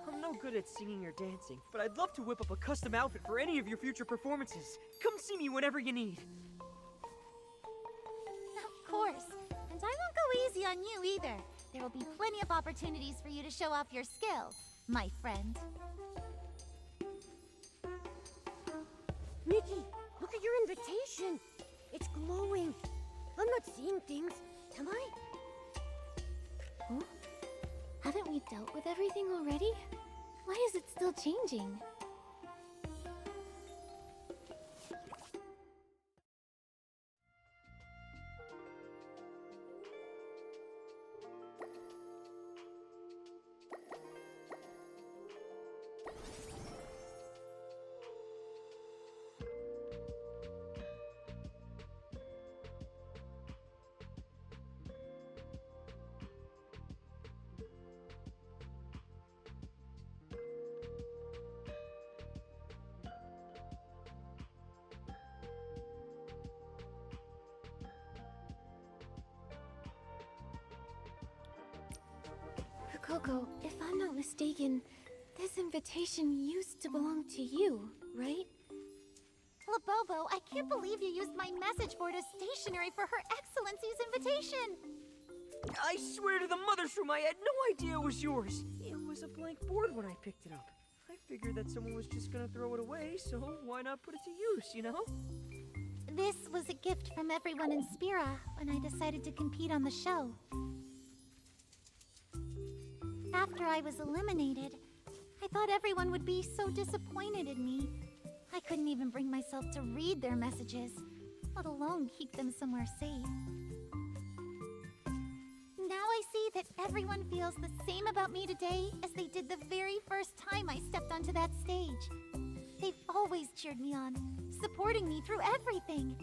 I'm no good at singing or dancing, but I'd love to whip up a custom outfit for any of your future performances. Come see me whenever you need. Of course. And I won't go easy on you either. There will be plenty of opportunities for you to show off your skills, my friend. Nikki, look at your invitation. It's glowing. I'm not seeing things, am I? Huh? Haven't we dealt with everything already? Why is it still changing? Coco, if I'm not mistaken, this invitation used to belong to you, right? Labobo, I can't believe you used my message board as stationery for Her Excellency's invitation! I swear to the Mother's Room, I had no idea it was yours. It was a blank board when I picked it up. I figured that someone was just gonna throw it away, so why not put it to use, you know? This was a gift from everyone in Spira when I decided to compete on the show. After I was eliminated, I thought everyone would be so disappointed in me. I couldn't even bring myself to read their messages, let alone keep them somewhere safe. Now I see that everyone feels the same about me today as they did the very first time I stepped onto that stage. They've always cheered me on, supporting me through everything.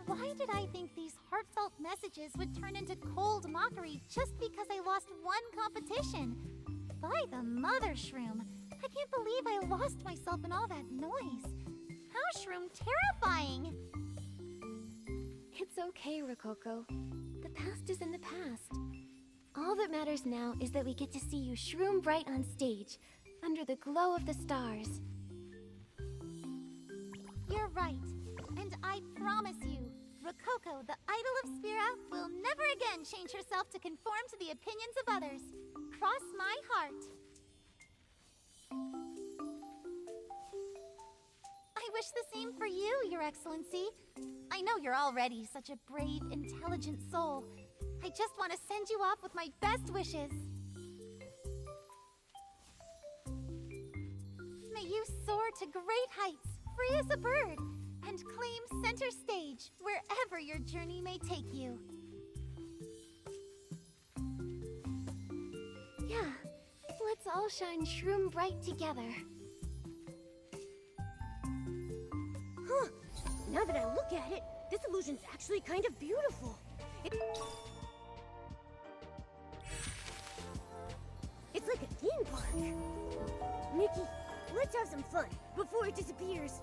Why did I think these heartfelt messages would turn into cold mockery just because I lost one competition? By the Mother Shroom, I can't believe I lost myself in all that noise. shroom terrifying. It's okay, Rococo. The past is in the past. All that matters now is that we get to see you shroom bright on stage, under the glow of the stars. You're right. And I promise you, Rococo, the idol of Sphera, will never again change herself to conform to the opinions of others. Cross my heart. I wish the same for you, Your Excellency. I know you're already such a brave, intelligent soul. I just want to send you off with my best wishes. May you soar to great heights, free as a bird, and claim center stage wherever your journey may take you. Yeah, let's all shine shroom bright together. Huh. Now that I look at it, this illusion's actually kind of beautiful. It's like a theme park. Nikki, let's have some fun before it disappears.